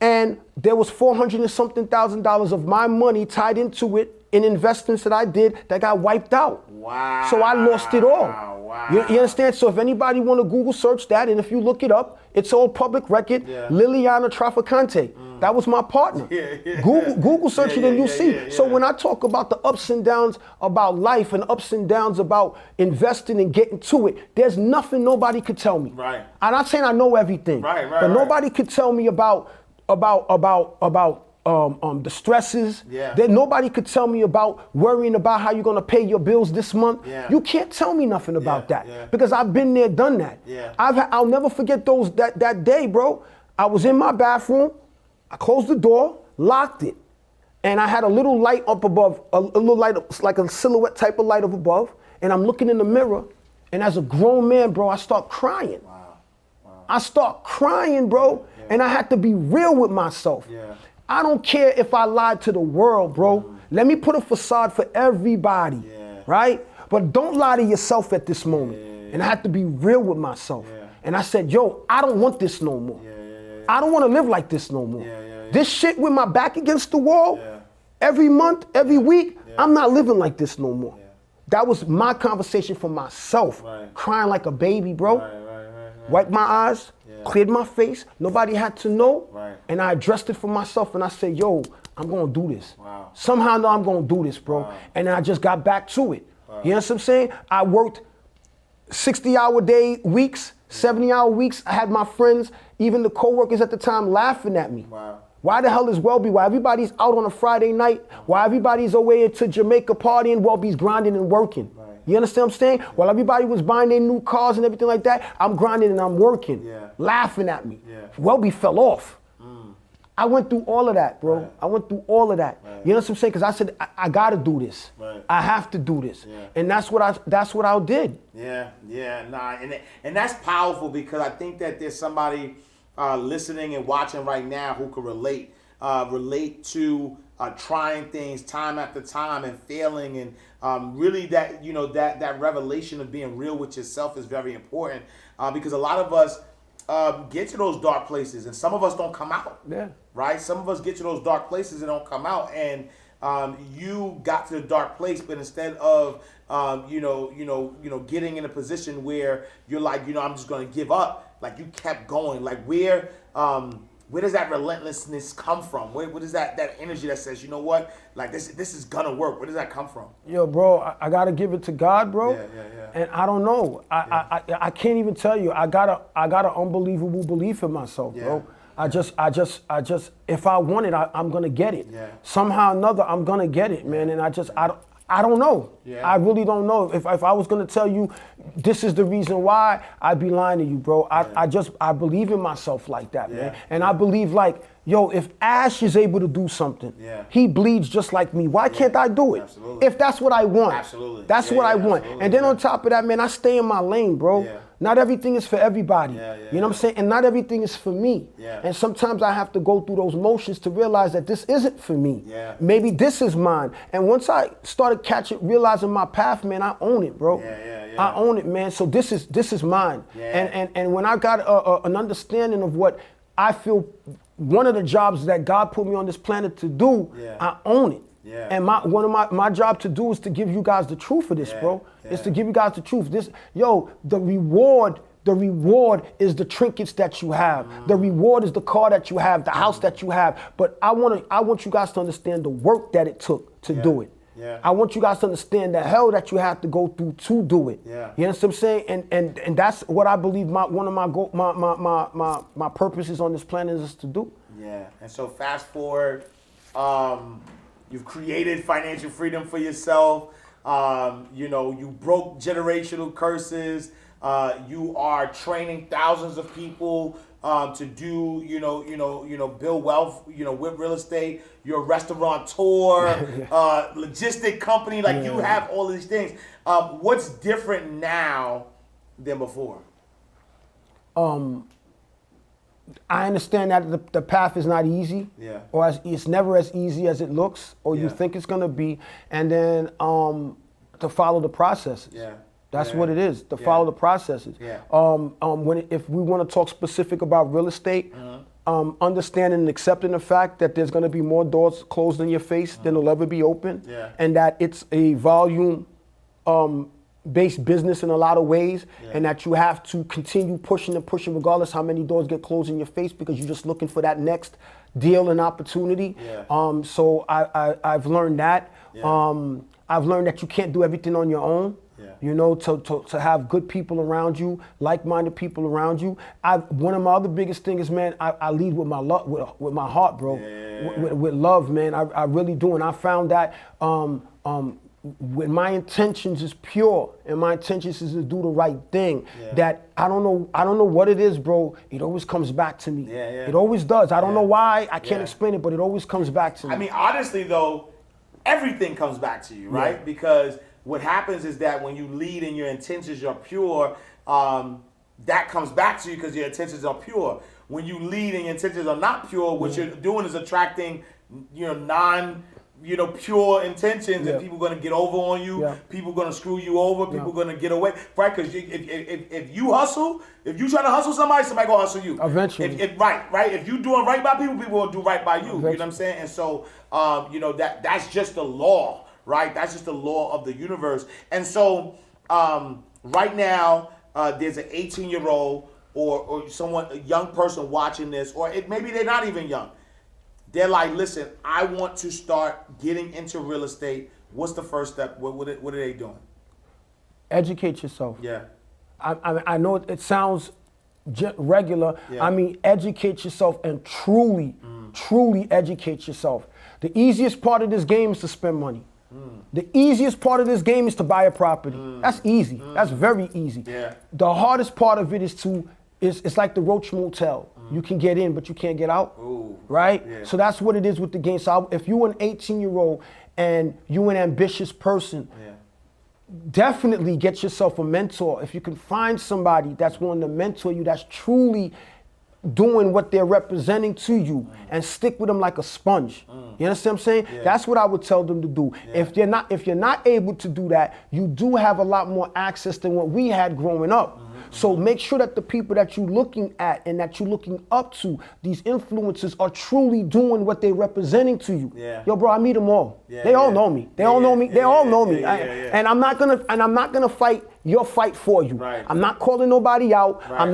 And there was $400 and something thousand of my money tied into it in investments that I did that got wiped out. Wow. So I lost it all. Wow. You understand? So if anybody want to Google search that, and if you look it up, it's all public record. Liliana Traficante. That was my partner. Google search it and you'll see. So when I talk about the ups and downs about life and ups and downs about investing and getting to it, there's nothing nobody could tell me. Right. I'm not saying I know everything. But nobody could tell me about the stresses. That nobody could tell me about worrying about how you're gonna pay your bills this month. You can't tell me nothing about that because I've been there, done that. I'll never forget that day, bro. I was in my bathroom, I closed the door, locked it, and I had a little light up above, a little light, like a silhouette type of light up above, and I'm looking in the mirror, and as a grown man, bro, I start crying. I start crying, bro, and I had to be real with myself. I don't care if I lied to the world, bro. Let me put a facade for everybody, right? But don't lie to yourself at this moment. And I had to be real with myself. And I said, yo, I don't want this no more. I don't want to live like this no more. This shit with my back against the wall, every month, every week, I'm not living like this no more. That was my conversation for myself. Crying like a baby, bro. Wiped my eyes, cleared my face. Nobody had to know. And I addressed it for myself and I said, yo, I'm going to do this. Somehow I know I'm going to do this, bro. And then I just got back to it. You know what I'm saying? I worked 60-hour day weeks, 70-hour weeks. I had my friends, even the co-workers at the time, laughing at me. Why the hell is Welby? Why everybody's out on a Friday night? Why everybody's away to Jamaica partying? Welby's grinding and working. You understand what I'm saying? While everybody was buying their new cars and everything like that, I'm grinding and I'm working, laughing at me. Welby fell off. I went through all of that, bro. I went through all of that. You know what I'm saying? Because I said, I got to do this. I have to do this. And that's what I did. And that's powerful because I think that there's somebody listening and watching right now who could relate to trying things time after time and failing, and really that, you know, that revelation of being real with yourself is very important because a lot of us get to those dark places and some of us don't come out. Right? Some of us get to those dark places and don't come out, and you got to the dark place, but instead of getting in a position where you're like, you know, I'm just gonna give up, like you kept going. Like where does that relentlessness come from? Where does that energy that says, you know what, like this is gonna work? Where does that come from? Yo, bro, I gotta give it to God, bro. And I don't know. I can't even tell you. I got an unbelievable belief in myself, bro. I just, if I want it, I'm gonna get it. Somehow or another, I'm gonna get it, man. And I don't know. I really don't know. If I was gonna tell you this is the reason why, I'd be lying to you, bro. I believe in myself like that, man. And I believe like, yo, if Ash is able to do something, he bleeds just like me. Why can't I do it? If that's what I want. That's what I want. And then on top of that, man, I stay in my lane, bro. Not everything is for everybody. Yeah, You know what I'm saying? And not everything is for me. Yeah. And sometimes I have to go through those motions to realize that this isn't for me. Yeah. Maybe this is mine. And once I started realizing my path, man, I own it, bro. Yeah. I own it, man. So this is mine. Yeah. And when I got an understanding of what I feel one of the jobs that God put me on this planet to do, I own it. Yeah. And one of my job to do is to give you guys the truth of this, bro. It's to give you guys the truth. The reward is the trinkets that you have. The reward is the car that you have, the house that you have. But I want you guys to understand the work that it took to do it. Yeah. I want you guys to understand the hell that you have to go through to do it. Yeah. You know what I'm saying? And that's what I believe one of my purposes on this planet is to do. Yeah. And so fast forward, you've created financial freedom for yourself. You broke generational curses. You are training thousands of people to do, build wealth, with real estate. You're a restaurateur, logistic company. You have all of these things. What's different now than before? I understand that the path is not easy, or it's never as easy as it looks, or you think it's gonna be, and then to follow the processes. That's what it is. To follow the processes. If we want to talk specific about real estate, understanding and accepting the fact that there's gonna be more doors closed in your face than will ever be open, and that it's a volume based business in a lot of ways, and that you have to continue pushing and pushing regardless how many doors get closed in your face, because you're just looking for that next deal and opportunity. So I've learned that. I've learned that you can't do everything on your own. To have good people around you, like-minded people around you. One of my other biggest things is, man, I lead with my love, with my heart, bro. With love, man. I really do, and I found that when my intentions is pure and my intentions is to do the right thing, that I don't know what it is, bro. It always comes back to me. It always does. I don't know why. I can't explain it, but it always comes back to me. I mean, honestly, though, everything comes back to you, right? Because what happens is that when you lead and your intentions are pure, that comes back to you because your intentions are pure. When you lead and your intentions are not pure, what you're doing is attracting, pure intentions, and people are going to get over on you. People are going to screw you over. People are going to get away, right? Because if you hustle, if you try to hustle somebody going to hustle you. Eventually. Right. If you doing right by people, people will do right by you. Eventually. You know what I'm saying? And so, that's just the law. Right, that's just the law of the universe. And so, right now, there's an 18-year-old or a young person watching this, or maybe they're not even young. They're like, listen, I want to start getting into real estate. What's the first step? What are they doing? Educate yourself. Yeah. I know it sounds regular. Yeah. I mean, educate yourself and truly educate yourself. The easiest part of this game is to spend money. The easiest part of this game is to buy a property. That's easy. That's very easy. Yeah. The hardest part of it is it's like the Roach Motel. You can get in, but you can't get out. Ooh. Right? Yeah. So that's what it is with the game. So if you're an 18-year-old and you're an ambitious person, definitely get yourself a mentor. If you can find somebody that's willing to mentor you, that's truly doing what they're representing to you, and stick with them like a sponge. You understand what I'm saying? That's what I would tell them to do. If you're not able to do that, you do have a lot more access than what we had growing up. So make sure that the people that you're looking at and that you're looking up to, these influencers, are truly doing what they're representing to you. Yo, bro, I meet them all. They all know me. They all know me. They all know me. And I'm not gonna fight your fight for you. Right. I'm not calling nobody out. Right.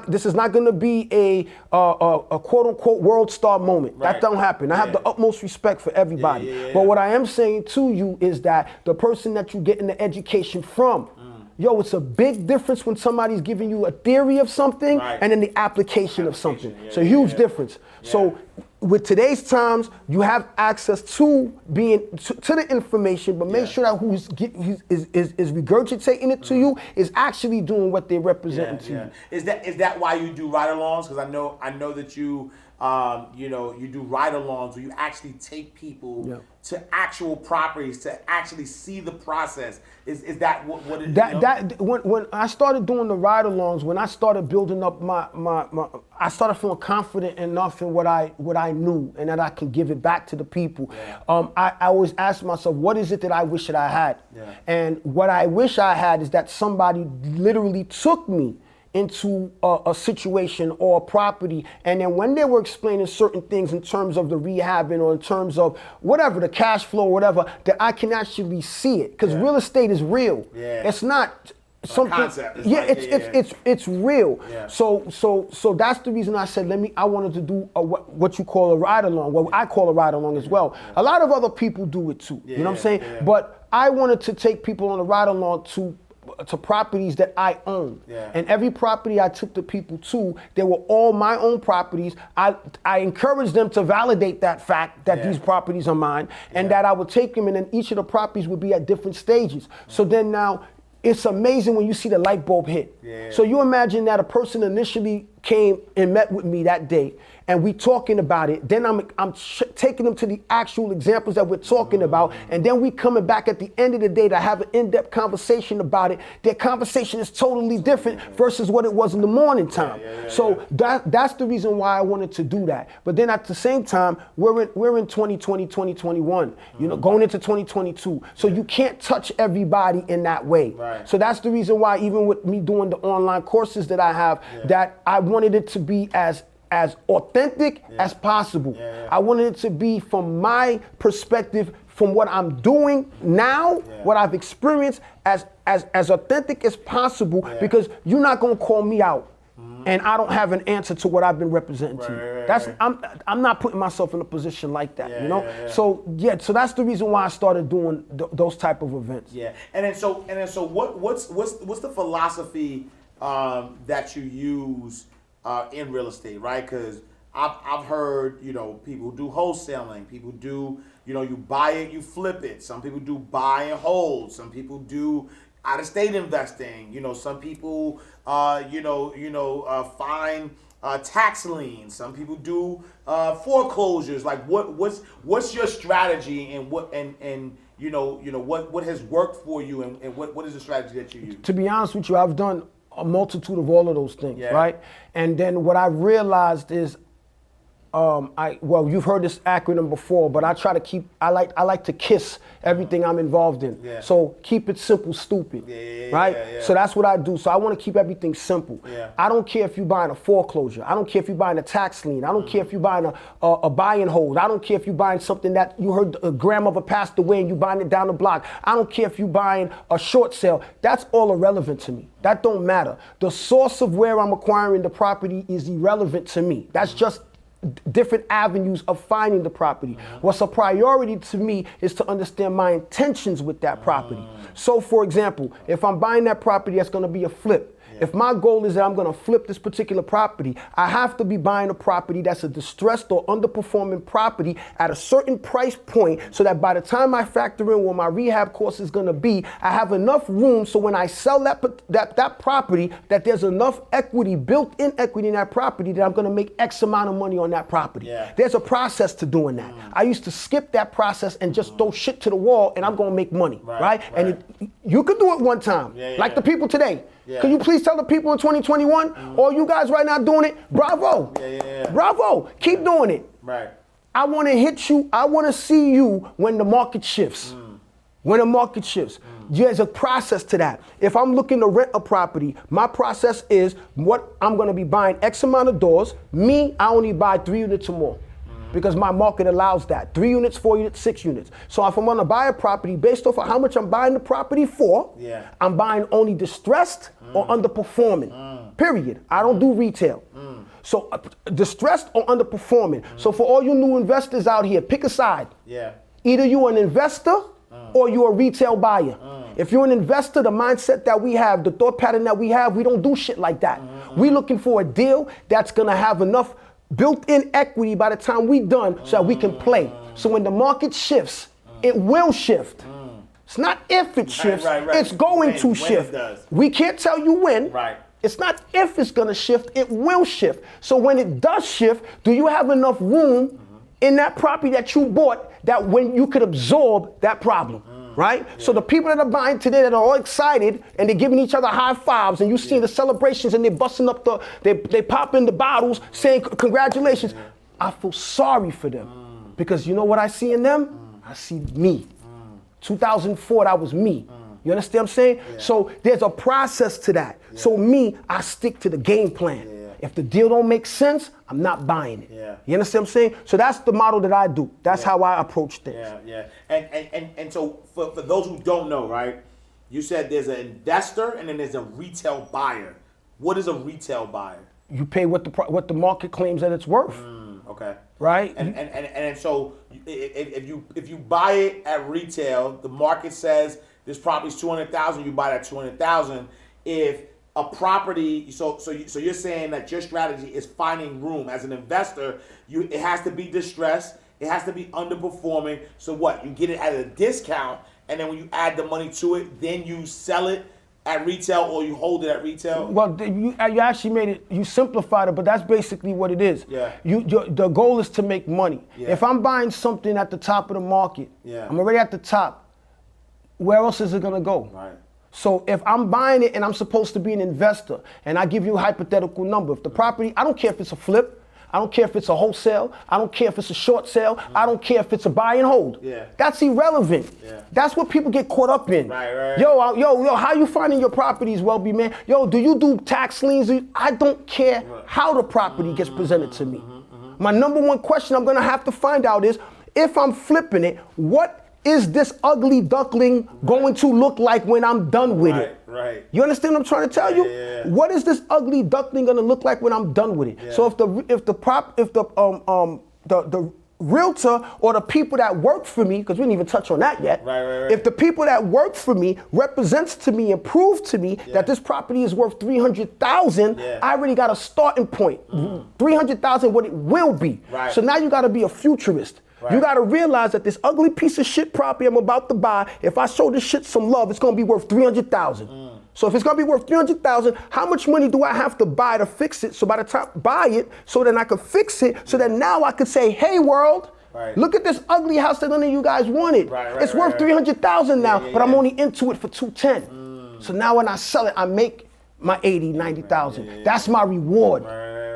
This is not gonna be a quote unquote world star moment. Right. That don't happen. I have the utmost respect for everybody. But what I am saying to you is that the person that you're getting the education from, yo, it's a big difference when somebody's giving you a theory of something and then the application of something. It's a huge difference. So with today's times, you have access to to the information, but make sure that who's regurgitating it to you is actually doing what they're representing to you. Is that why you do ride-alongs? Because I know that you You know, you do ride-alongs where you actually take people Yeah. to actual properties to actually see the process. Is that what it is? That when I started doing the ride-alongs, when I started building up my I started feeling confident enough in what I knew and that I can give it back to the people. Yeah. I always asked myself, what is it that I wish that I had? Yeah. And what I wish I had is that somebody literally took me into a situation or a property, and then when they were explaining certain things in terms of the rehabbing or in terms of whatever, the cash flow or whatever, that I can actually see it. Because real estate is real. Yeah. It's not something. Concept. It's Yeah, like, it's real. Yeah. So that's the reason I said I wanted to do what you call a ride along. What I call a ride along as well. A lot of other people do it too. You know what I'm saying? Yeah. But I wanted to take people on a ride along to properties that I own. Yeah. And every property I took the people to, they were all my own properties. I encouraged them to validate that fact that these properties are mine, and that I would take them, and then each of the properties would be at different stages. So then now, it's amazing when you see the light bulb hit. Yeah. So you imagine that a person initially came and met with me that day, and we talking about it. Then I'm taking them to the actual examples that we're talking about, and then we coming back at the end of the day to have an in-depth conversation about it. Their conversation is totally different versus what it was in the morning time. So that's the reason why I wanted to do that. But then at the same time, we're in 2020, 2021, you know, going into 2022. So you can't touch everybody in that way. Right. So that's the reason why, even with me doing the online courses that I have, that I wanted it to be as authentic as possible. I wanted it to be from my perspective, from what I'm doing now, what I've experienced, as authentic as possible, because you're not gonna call me out and I don't have an answer to what I've been representing to you. I'm not putting myself in a position like that, you know? So that's the reason why I started doing those type of events. Yeah, and then so what's the philosophy that you use in real estate, right? Because I've heard, you know, people do wholesaling, people do, you know, you buy it, you flip it. Some people do buy and hold. Some people do out-of-state investing. You know, some people, find tax liens. Some people do foreclosures. Like, what's your strategy, and what has worked for you, and what is the strategy that you use? To be honest with you, I've done a multitude of all of those things, right? And then what I realized is, you've heard this acronym before, but I try to keep, I like to kiss everything I'm involved in. So keep it simple, stupid, right? So that's what I do. So I want to keep everything simple. I don't care if you're buying a foreclosure. I don't care if you're buying a tax lien. I don't care if you're buying a buy and hold. I don't care if you're buying something that you heard a grandmother passed away and you buying it down the block. I don't care if you're buying a short sale. That's all irrelevant to me. That don't matter. The source of where I'm acquiring the property is irrelevant to me. That's just different avenues of finding the property. What's a priority to me is to understand my intentions with that property. So for example, if I'm buying that property, that's going to be a flip. If my goal is that I'm going to flip this particular property, I have to be buying a property that's a distressed or underperforming property at a certain price point, so that by the time I factor in what my rehab cost is going to be, I have enough room so when I sell that property, that there's enough equity, built-in equity in that property, that I'm going to make X amount of money on that property. There's a process to doing that. I used to skip that process and just throw shit to the wall and I'm going to make money, right? And you could do it one time, like the people today. Can you please tell the people in 2021, all you guys right now doing it, bravo. Bravo. Keep doing it. Right. I want to hit you. I want to see you when the market shifts. When the market shifts. There's a process to that. If I'm looking to rent a property, my process is what I'm going to be buying X amount of doors. Me, I only buy 3 units or more. Because my market allows that. 3 units, 4 units, 6 units. So if I'm gonna buy a property based off of how much I'm buying the property for, I'm buying only distressed or underperforming, period. I don't do retail. So distressed or underperforming. So for all you new investors out here, pick a side. Either you're an investor or you're a retail buyer. If you're an investor, the mindset that we have, the thought pattern that we have, we don't do shit like that. We're looking for a deal that's gonna have enough built-in equity by the time we done, so that we can play. So when the market shifts, it will shift. It's not if it shifts, it's going to shift. We can't tell you when, It's not if it's gonna shift, it will shift. So when it does shift, do you have enough room in that property that you bought that when you could absorb that problem? Right? Yeah. So the people that are buying today that are all excited and they're giving each other high fives and you see the celebrations and they're busting up they popping the bottles saying congratulations. Yeah. I feel sorry for them because you know what I see in them? I see me. 2004, that was me. You understand what I'm saying? Yeah. So there's a process to that. Yeah. So me, I stick to the game plan. Yeah. If the deal don't make sense, I'm not buying it. Yeah. You understand what I'm saying? So that's the model that I do. That's how I approach things. Yeah, yeah. And so for those who don't know, right, you said there's an investor and then there's a retail buyer. What is a retail buyer? You pay what the market claims that it's worth. Okay. Right? And so if you buy it at retail, the market says this property's $200,000, you buy that $200,000. If a property, so you're saying that your strategy is finding room as an investor. It has to be distressed. It has to be underperforming. So what? You get it at a discount, and then when you add the money to it, then you sell it at retail or you hold it at retail. Well, you actually made it. You simplified it, but that's basically what it is. Yeah. The goal is to make money. Yeah. If I'm buying something at the top of the market, I'm already at the top. Where else is it gonna go? Right. So if I'm buying it and I'm supposed to be an investor, and I give you a hypothetical number, if the property, I don't care if it's a flip, I don't care if it's a wholesale, I don't care if it's a short sale, I don't care if it's a buy and hold. Yeah. That's irrelevant. Yeah. That's what people get caught up in. Right. Yo, how you finding your properties, Welby, man? Yo, do you do tax liens? I don't care how the property gets presented to me. My number one question I'm gonna have to find out is, if I'm flipping it, what is this ugly duckling going to look like when I'm done with it? Right. You understand what I'm trying to tell you? Yeah. What is this ugly duckling going to look like when I'm done with it? Yeah. So if the realtor or the people that work for me, because we didn't even touch on that yet. Right. If the people that work for me represents to me and prove to me that this property is worth $300,000, I already got a starting point. $300,000, what it will be. Right. So now you got to be a futurist. Right. You got to realize that this ugly piece of shit property I'm about to buy, if I show this shit some love, it's going to be worth $300,000. So if it's going to be worth $300,000, how much money do I have to buy to fix it? So by the time buy it, so then I could fix it, so that now I could say, hey world, look at this ugly house that none of you guys wanted. It's worth $300,000 now, but I'm only into it for $210. So now when I sell it, I make my $80,000, $90,000. That's my reward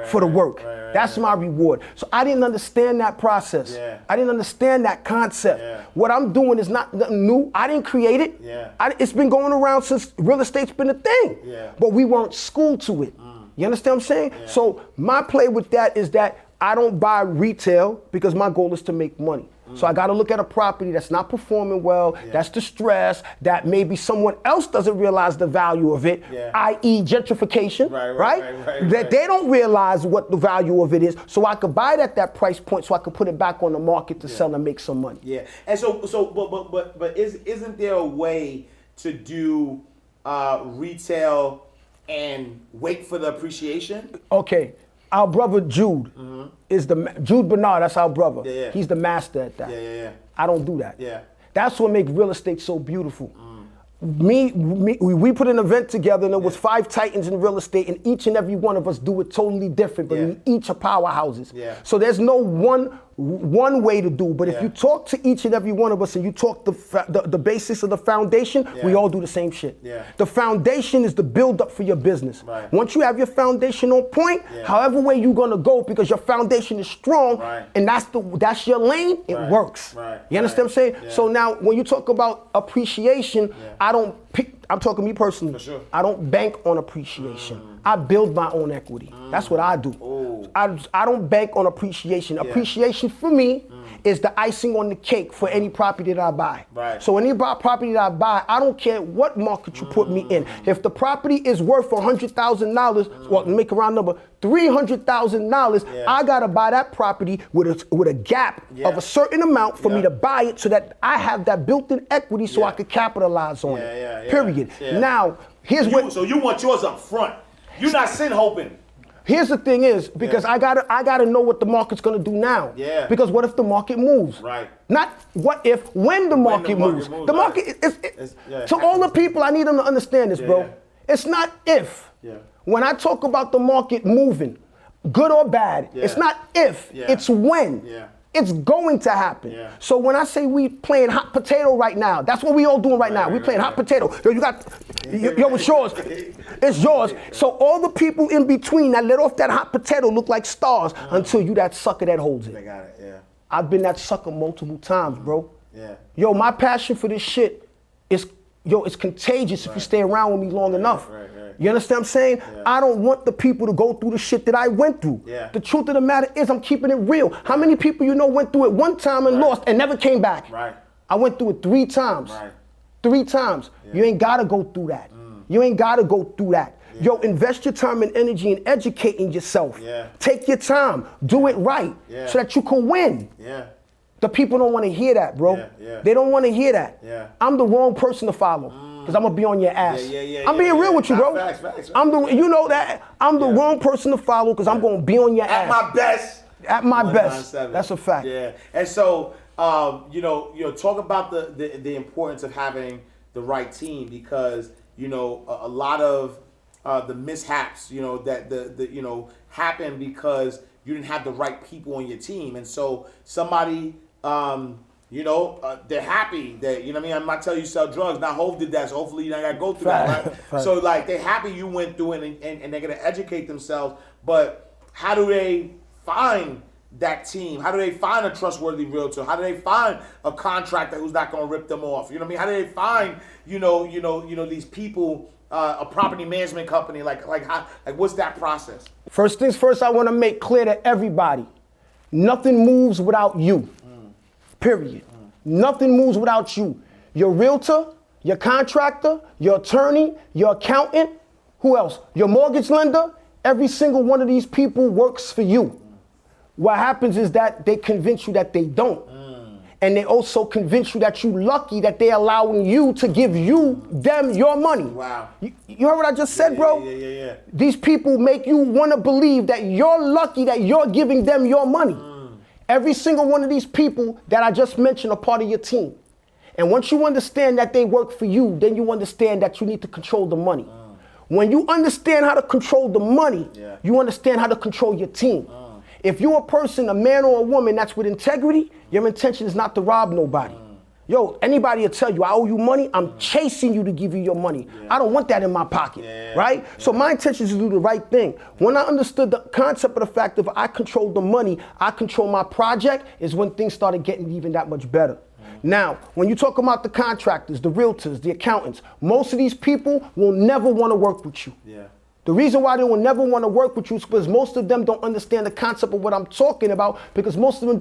for the work. That's my reward. So I didn't understand that process. I didn't understand that concept. What I'm doing is not nothing new. I didn't create it. It's been going around since real estate's been a thing. But we weren't schooled to it. You understand what I'm saying? So my play with that is that I don't buy retail because my goal is to make money. So I got to look at a property that's not performing well, that's distressed, that maybe someone else doesn't realize the value of it, i.e. gentrification, right? That they don't realize what the value of it is. So I could buy it at that price point so I could put it back on the market to sell and make some money. Yeah. And but isn't there a way to do retail and wait for the appreciation? Okay. Our brother Jude is Jude Bernard, that's our brother. He's the master at that. I don't do that. That's what makes real estate so beautiful. We put an event together and there was 5 titans in real estate, and each and every one of us do it totally different, but we each are powerhouses. So there's no one way to do, but if you talk to each and every one of us and you talk the basis of the foundation, we all do the same shit. The foundation is the build up for your business. Once you have your foundation on point, however way you're gonna go, because your foundation is strong and that's your lane, it works. You understand what I'm saying? So now when you talk about appreciation, I'm talking me personally. I don't bank on appreciation. I build my own equity. That's what I do. I don't bank on appreciation. Appreciation for me is the icing on the cake for any property that I buy. So any property that I buy, I don't care what market you put me in. If the property is worth $100,000, well, make a round number, $300,000, I gotta buy that property with a gap of a certain amount for me to buy it, so that I have that built-in equity, so I could capitalize on it. Period. Now, here's what. So you want yours up front. You're not sitting hoping. Here's the thing is, because I gotta know what the market's gonna do now. Because what if the market moves? Not what if, when the market moves. The market is, to all the people, I need them to understand this, bro. It's not if. When I talk about the market moving, good or bad, it's not if, it's when. It's going to happen. So when I say we playing hot potato right now, that's what we all doing right now. We playing hot potato. Yo, you got, yo, it's yours. It's yours. So all the people in between that let off that hot potato look like stars until you that sucker that holds it. They got it, I've been that sucker multiple times, bro. Yeah. Yo, my passion for this shit is, it's contagious if you stay around with me long enough. You understand what I'm saying? I don't want the people to go through the shit that I went through. The truth of the matter is I'm keeping it real. How many people you know went through it one time and lost and never came back? I went through it 3 times. 3 times. You ain't gotta go through that. You ain't gotta go through that. Yo, invest your time and energy in educating yourself. Take your time. Do it right so that you can win. The people don't want to hear that, bro. They don't want to hear that. I'm the wrong person to follow. Because I'm going to be on your ass. I'm being real with you, bro. Facts. You know that. I'm the wrong person to follow because I'm going to be on your ass. At my best. At my best. That's a fact. And so, talk about the importance of having the right team because, a lot of the mishaps, that happen because you didn't have the right people on your team. And so somebody... they're happy that, I'm not telling you sell drugs. Now, Hov did that, so hopefully you're not going to go through that, right? So, they're happy you went through it and they're going to educate themselves. But how do they find that team? How do they find a trustworthy realtor? How do they find a contractor who's not going to rip them off? You know what I mean? How do they find, these people, a property management company? What's that process? First things first, I want to make clear to everybody, nothing moves without you. Period. Nothing moves without you. Your realtor, your contractor, your attorney, your accountant, who else? Your mortgage lender, every single one of these people works for you. What happens is that they convince you that they don't. And they also convince you that you're lucky that they're allowing you to give them your money. Wow. You heard what I just said, bro? Yeah. These people make you want to believe that you're lucky that you're giving them your money. Every single one of these people that I just mentioned are part of your team. And once you understand that they work for you, then you understand that you need to control the money. When you understand how to control the money, you understand how to control your team. If you're a person, a man or a woman that's with integrity, your intention is not to rob nobody. Yo, anybody will tell you, I owe you money, I'm chasing you to give you your money. I don't want that in my pocket, right? So my intention is to do the right thing. When I understood the concept of the fact that if I control the money, I control my project, is when things started getting even that much better. Now, when you talk about the contractors, the realtors, the accountants, most of these people will never want to work with you. The reason why they will never want to work with you is because most of them don't understand the concept of what I'm talking about, because most of them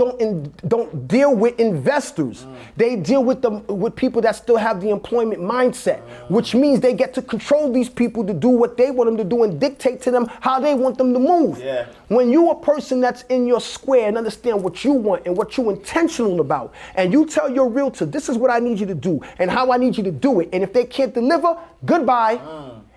don't deal with investors. They deal with people that still have the employment mindset, which means they get to control these people to do what they want them to do and dictate to them how they want them to move. When you're a person that's in your square and understand what you want and what you're intentional about, and you tell your realtor, this is what I need you to do and how I need you to do it, and if they can't deliver, goodbye.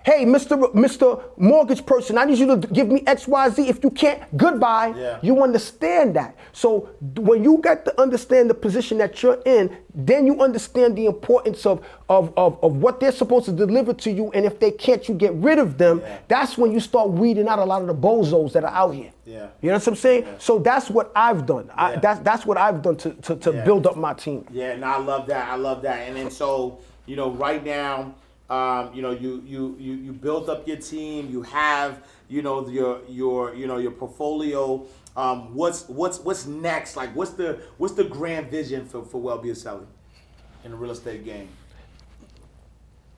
Hey, Mr. Mortgage person, I need you to give me X, Y, Z. If you can't, goodbye. You understand that. So when you get to understand the position that you're in, then you understand the importance of what they're supposed to deliver to you. And if they can't, you get rid of them. That's when you start weeding out a lot of the bozos that are out here. You know what I'm saying? So that's what I've done. That's what I've done to build up my team. No, I love that. And then so, right now, you built up your team. You have, your portfolio. What's next? Like, what's the grand vision for Welby Accely in the real estate game?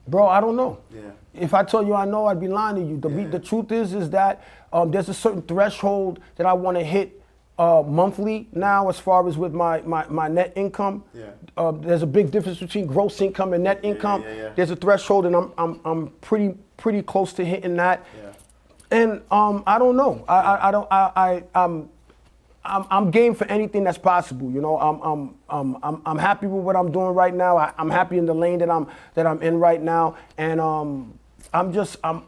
Bro, I don't know. If I told you I know, I'd be lying to you. The truth is that there's a certain threshold that I want to hit monthly now, as far as with my net income. There's a big difference between gross income and net income. There's a threshold, and I'm pretty close to hitting that. And I don't know. I'm game for anything that's possible. I'm happy with what I'm doing right now. I'm happy in the lane that I'm in right now, and I'm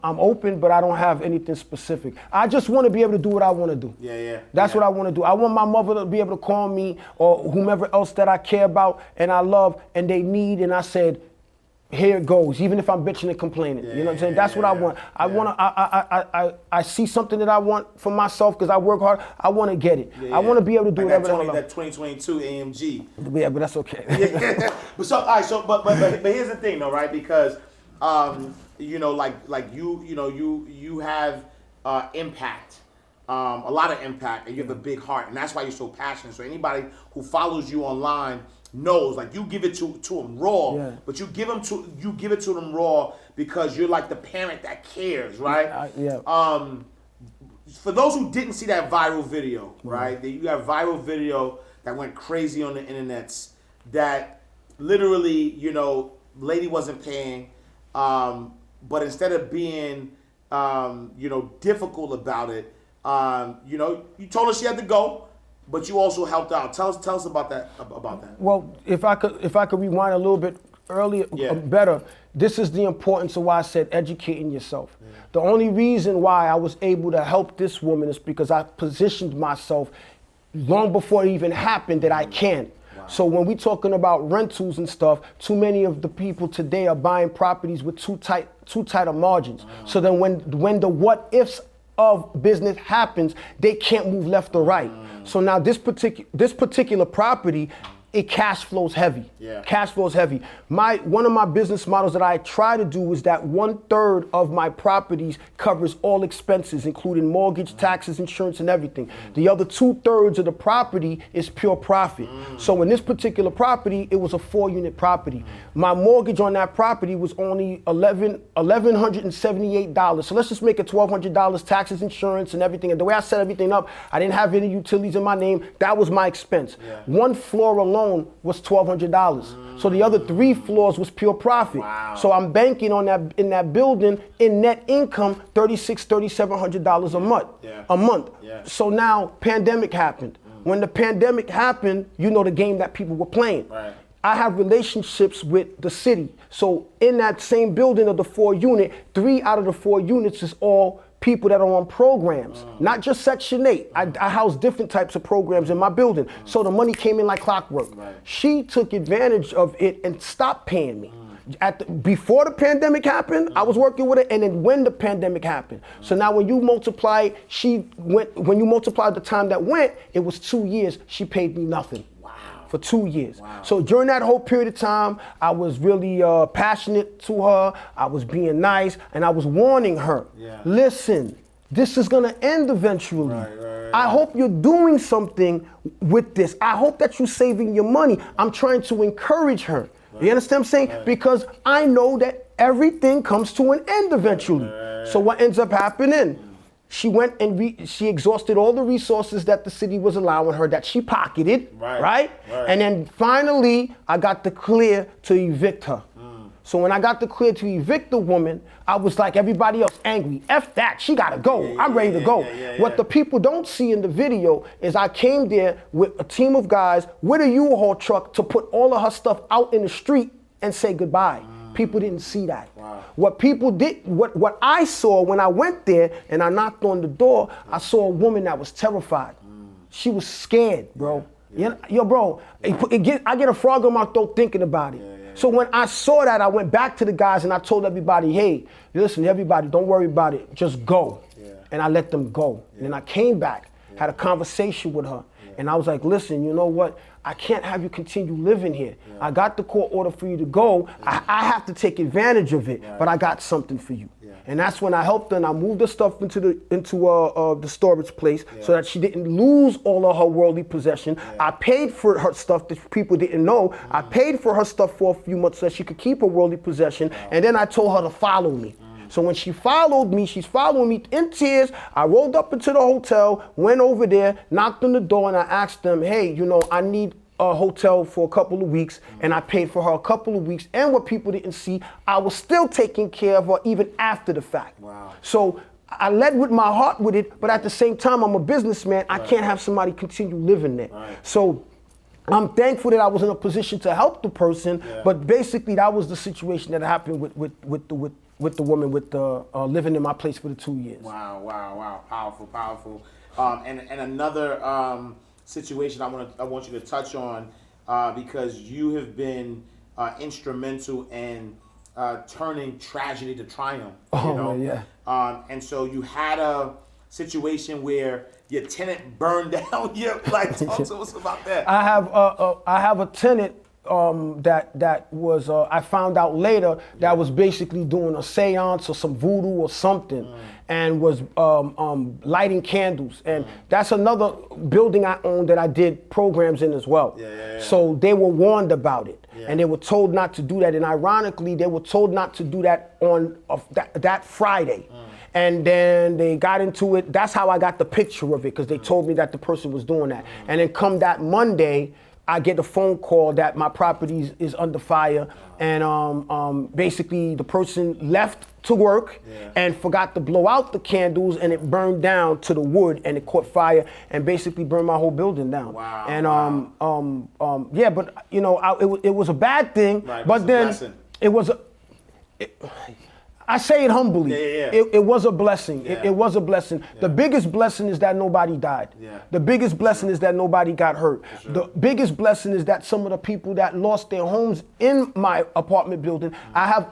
open, but I don't have anything specific. I just want to be able to do what I want to do. That's what I want to do. I want my mother to be able to call me or whomever else that I care about and I love and they need, and I said, here it goes, even if I'm bitching and complaining. You know what I'm saying? That's what I want. I see something that I want for myself because I work hard. I want to get it. I want to be able to do whatever. That 2022 AMG. Yeah, but that's okay. But so, all right. So, but here's the thing, though, right? Because, you know, like you have impact. A lot of impact, and you have a big heart, and that's why you're so passionate. So anybody who follows you online knows, like, you give it to them raw, but you give it to them raw because you're like the parent that cares, right? For those who didn't see that viral video, right? You got a viral video that went crazy on the internets that literally, you know, lady wasn't paying, but instead of being, you know, difficult about it, you know, you told her she had to go, but you also helped out. Tell us about that. Well, if I could rewind a little bit earlier, better. This is the importance of why I said educating yourself. The only reason why I was able to help this woman is because I positioned myself long before it even happened that I can. So when we're talking about rentals and stuff, too many of the people today are buying properties with too tight of margins. So then when the what ifs of business happens, they can't move left or right. So now this particular property, it cash flows heavy. Cash flows heavy. One of my business models that I try to do is that 1/3 of my properties covers all expenses, including mortgage, taxes, insurance, and everything. The other 2/3 of the property is pure profit. So in this particular property, it was a 4-unit property. My mortgage on that property was only $1,178. So let's just make it $1,200, taxes, insurance, and everything. And the way I set everything up, I didn't have any utilities in my name. That was my expense. One floor alone was $1,200. So the other 3 floors was pure profit. So I'm banking on that in that building in net income $3,700 a month. So now pandemic happened. When the pandemic happened, you know the game that people were playing. I have relationships with the city. So in that same building of the 4-unit, 3 out of the 4 units is all people that are on programs, not just Section 8. I house different types of programs in my building. So the money came in like clockwork. She took advantage of it and stopped paying me. Before the pandemic happened, I was working with her, and then when the pandemic happened. So now when you multiply, when you multiply the time that went, it was 2 years, she paid me nothing. For 2 years. So during that whole period of time, I was really passionate to her. I was being nice, and I was warning her. Listen, this is gonna end eventually. I hope you're doing something with this. I hope that you're saving your money. I'm trying to encourage her. You understand what I'm saying? Because I know that everything comes to an end eventually. So what ends up happening? She went and she exhausted all the resources that the city was allowing her, that she pocketed, right? And then finally, I got the clear to evict her. So when I got the clear to evict the woman, I was like everybody else, angry. F that, she gotta go. I'm ready to go. What the people don't see in the video is I came there with a team of guys with a U-Haul truck to put all of her stuff out in the street and say goodbye. People didn't see that. What people did, what I saw when I went there and I knocked on the door, I saw a woman that was terrified. She was scared, bro. Yo, bro, I get a frog in my throat thinking about it. So when I saw that, I went back to the guys and I told everybody, hey, listen, everybody, don't worry about it. Just go. And I let them go. And then I came back, had a conversation with her. And I was like, listen, you know what? I can't have you continue living here. I got the court order for you to go. I have to take advantage of it, but I got something for you. And that's when I helped her and I moved the stuff into the storage place so that she didn't lose all of her worldly possession. I paid for her stuff that people didn't know. I paid for her stuff for a few months so that she could keep her worldly possession. And then I told her to follow me. So when she followed me, she's following me in tears. I rolled up into the hotel, went over there, knocked on the door, and I asked them, hey, you know, I need a hotel for a couple of weeks, and I paid for her a couple of weeks. And what people didn't see, I was still taking care of her even after the fact. So I led with my heart with it, but at the same time, I'm a businessman. I can't have somebody continue living there. So I'm thankful that I was in a position to help the person, but basically that was the situation that happened with the woman with the living in my place for the 2 years. Wow. Powerful. And another situation I want you to touch on because you have been instrumental in turning tragedy to triumph. Oh, man, yeah. And so you had a situation where your tenant burned down your, like, talk to us about that. I have a tenant that was I found out later that was basically doing a seance or some voodoo or something, and was lighting candles, and that's another building I own that I did programs in as well. So they were warned about it, and they were told not to do that, and ironically they were told not to do that on that Friday. And then they got into it. That's how I got the picture of it, because they told me that the person was doing that. And then come that Monday, I get a phone call that my property is under fire, and basically the person left to work and forgot to blow out the candles, and it burned down to the wood, and it caught fire and basically burned my whole building down. Wow. And yeah, but you know, it was a bad thing, right, but then it was I say it humbly. It was a blessing. It was a blessing. The biggest blessing is that nobody died. The biggest blessing is that nobody got hurt. The biggest blessing is that some of the people that lost their homes in my apartment building, I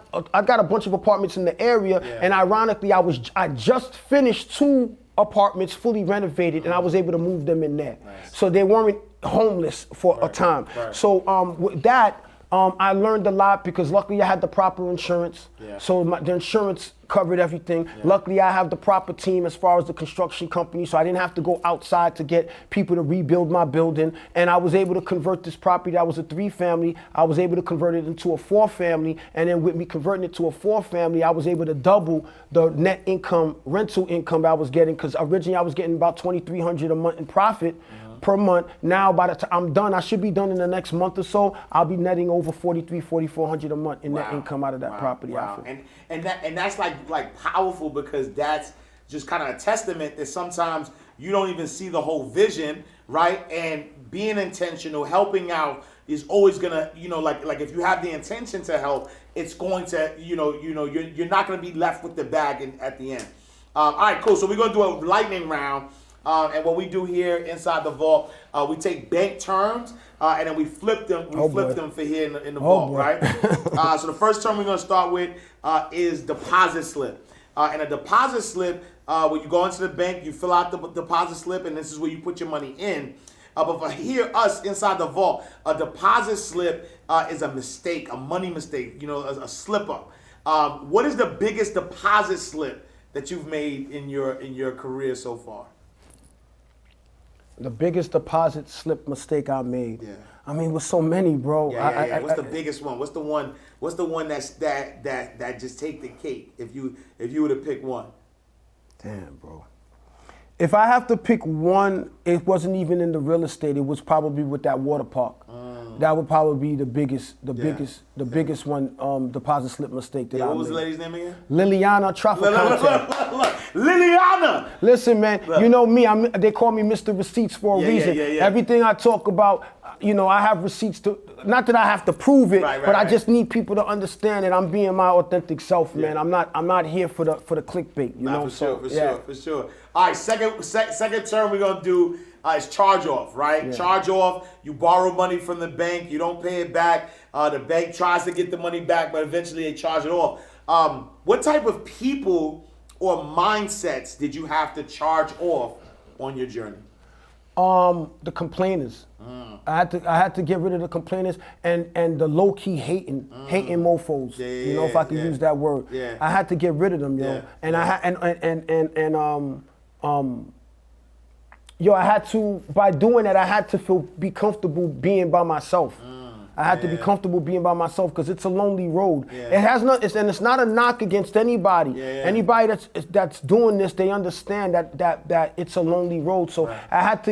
got a bunch of apartments in the area, and ironically, I just finished 2 apartments fully renovated, and I was able to move them in there. So they weren't homeless for a time. So with that, I learned a lot, because luckily I had the proper insurance. So the insurance covered everything. Luckily I have the proper team as far as the construction company, so I didn't have to go outside to get people to rebuild my building. And I was able to convert this property that was a 3-family, I was able to convert it into a 4-family. And then with me converting it to a 4-family, I was able to double the net income, rental income I was getting, because originally I was getting about $2,300 a month in profit. Per month. Now, by the time I'm done, I should be done in the next month or so, I'll be netting over $4,400 a month in net income out of that property. And that's like powerful, because that's just kind of a testament that sometimes you don't even see the whole vision, right? And being intentional, helping out is always gonna, like if you have the intention to help, it's going to, you're not gonna be left with the bag at the end. All right, cool. So we're gonna do a lightning round. And what we do here inside the vault, we take bank terms and then we flip them. We flip them for here in the vault, right? So the first term we're going to start with is deposit slip. And a deposit slip, when you go into the bank, you fill out the deposit slip, and this is where you put your money in. But for here, us inside the vault, a deposit slip is a mistake, a money mistake, a slip up. What is the biggest deposit slip that you've made in your career so far? The biggest deposit slip mistake I made. I mean, with so many, bro. What's the biggest one? What's the one that's that just take the cake? If you were to pick one. Damn, bro. If I have to pick one, it wasn't even in the real estate. It was probably with that water park. That would probably be the biggest one, deposit slip mistake that I made. What was the lady's name again? Liliana Traficante. Look, Liliana! Listen, man, you know me, they call me Mr. Receipts for a reason. Everything I talk about, I have receipts to, not that I have to prove it, but I just need people to understand that I'm being my authentic self, man. I'm not here for the clickbait, For sure. All right, second term we're gonna do is charge off, right? Charge off. You borrow money from the bank, you don't pay it back. The bank tries to get the money back, but eventually they charge it off. What type of people or mindsets did you have to charge off on your journey? The complainers. I had to get rid of the complainers and the low key hating mofos. If I could use that word. I had to get rid of them, And I had to, by doing that, I had to be comfortable being by myself. I had to be comfortable being by myself, because it's a lonely road. It has not, and it's not a knock against anybody. Anybody that's doing this, they understand that it's a lonely road. So I had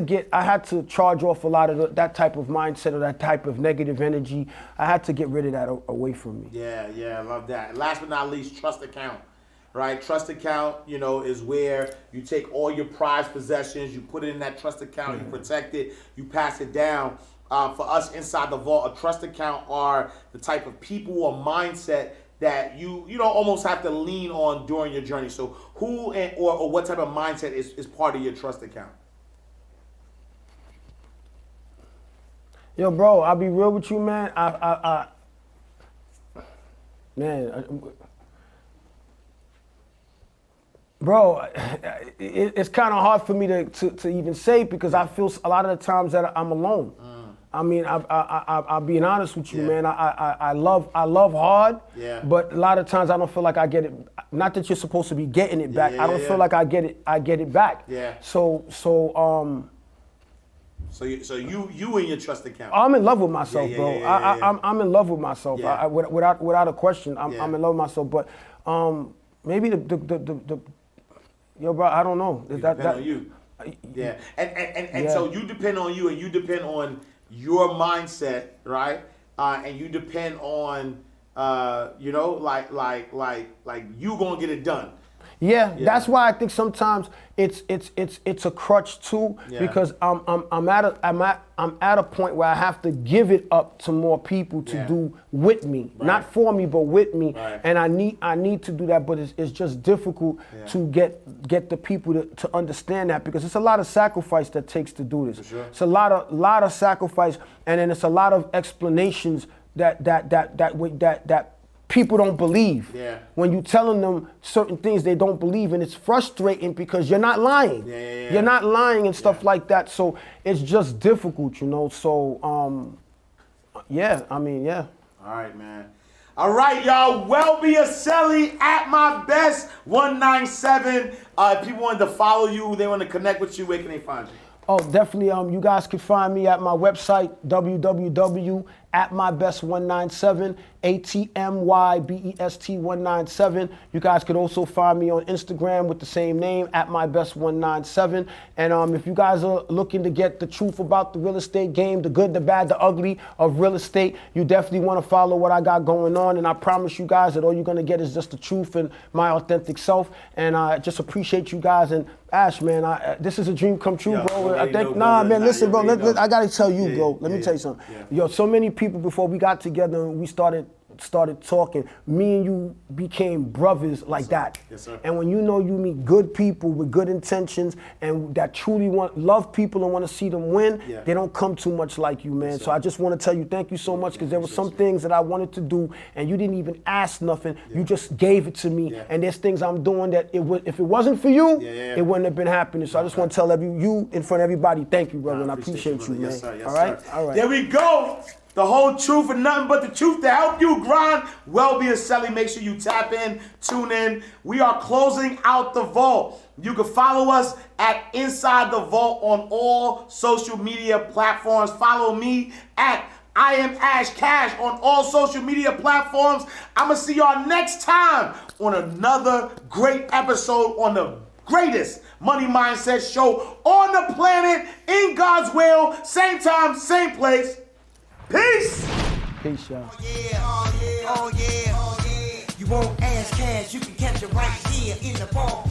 to charge off a lot of that type of mindset or that type of negative energy. I had to get rid of that away from me. I love that. And last but not least, trust account. Right, trust account, is where you take all your prized possessions, you put it in that trust account, you protect it, you pass it down. For us inside the vault, a trust account are the type of people or mindset that you almost have to lean on during your journey. So who or what type of mindset is part of your trust account? Yo, bro, I'll be real with you, man. Man, bro, it's kind of hard for me to even say because I feel a lot of the times that I'm alone. I mean, I'll being honest with you, man. I love hard, but a lot of times I don't feel like I get it. Not that you're supposed to be getting it back. I don't feel like I get it back. Yeah. So you and your trust account. I'm in love with myself, bro. I'm in love with myself. Yeah. Without a question, I'm in love with myself. But maybe the yo, bro, I don't know. Depend on you. Yeah, and so you depend on you, and you depend on your mindset, right? And you depend on you know, like you gonna get it done. Yeah, that's why I think sometimes it's a crutch too, because I'm at a point where I have to give it up to more people to do with me, not for me, but with me, and I need to do that, but it's just difficult to get the people to understand that because it's a lot of sacrifice that takes to do this. Sure. It's a lot of sacrifice, and then it's a lot of explanations that people don't believe. Yeah. When you telling them certain things they don't believe, and it's frustrating because you're not lying. You're not lying and stuff like that. So it's just difficult, you know. So I mean. All right, man. All right, y'all. Welby Accely at my best 197. If people wanted to follow you, they want to connect with you, where can they find you? Oh, definitely. You guys can find me at my website, www.atmybest197, ATMYBEST197. You guys could also find me on Instagram with the same name, @mybest197. And if you guys are looking to get the truth about the real estate game, the good, the bad, the ugly of real estate, you definitely want to follow what I got going on. And I promise you guys that all you're going to get is just the truth and my authentic self. And I just appreciate you guys. And Ash, man, this is a dream come true, bro. I think, man, listen, bro, I got to tell you, bro. Let me tell you something. Yo, so many people before we got together and we started talking, me and you became brothers like that. Yes, sir. And when you know you meet good people with good intentions and that truly love people and want to see them win, they don't come too much like you, man. So I just want to tell you thank you so much because there were some things that I wanted to do and you didn't even ask nothing. You just gave it to me. And there's things I'm doing that if it wasn't for you, it wouldn't have been happening. So I just want to tell you in front of everybody, thank you, brother, and I appreciate you, man. Yes, sir. Yes, all right? Sir. All right. There we go. The whole truth and nothing but the truth to help you grind. Welby Accely, make sure you tap in, tune in. We are closing out the vault. You can follow us at Inside the Vault on all social media platforms. Follow me at I am Ash Cash on all social media platforms. I'm going to see y'all next time on another great episode on the greatest money mindset show on the planet, in God's will, same time, same place. Peace! Peace, y'all. Oh yeah. You won't ask cash, you can catch it right here in the ball.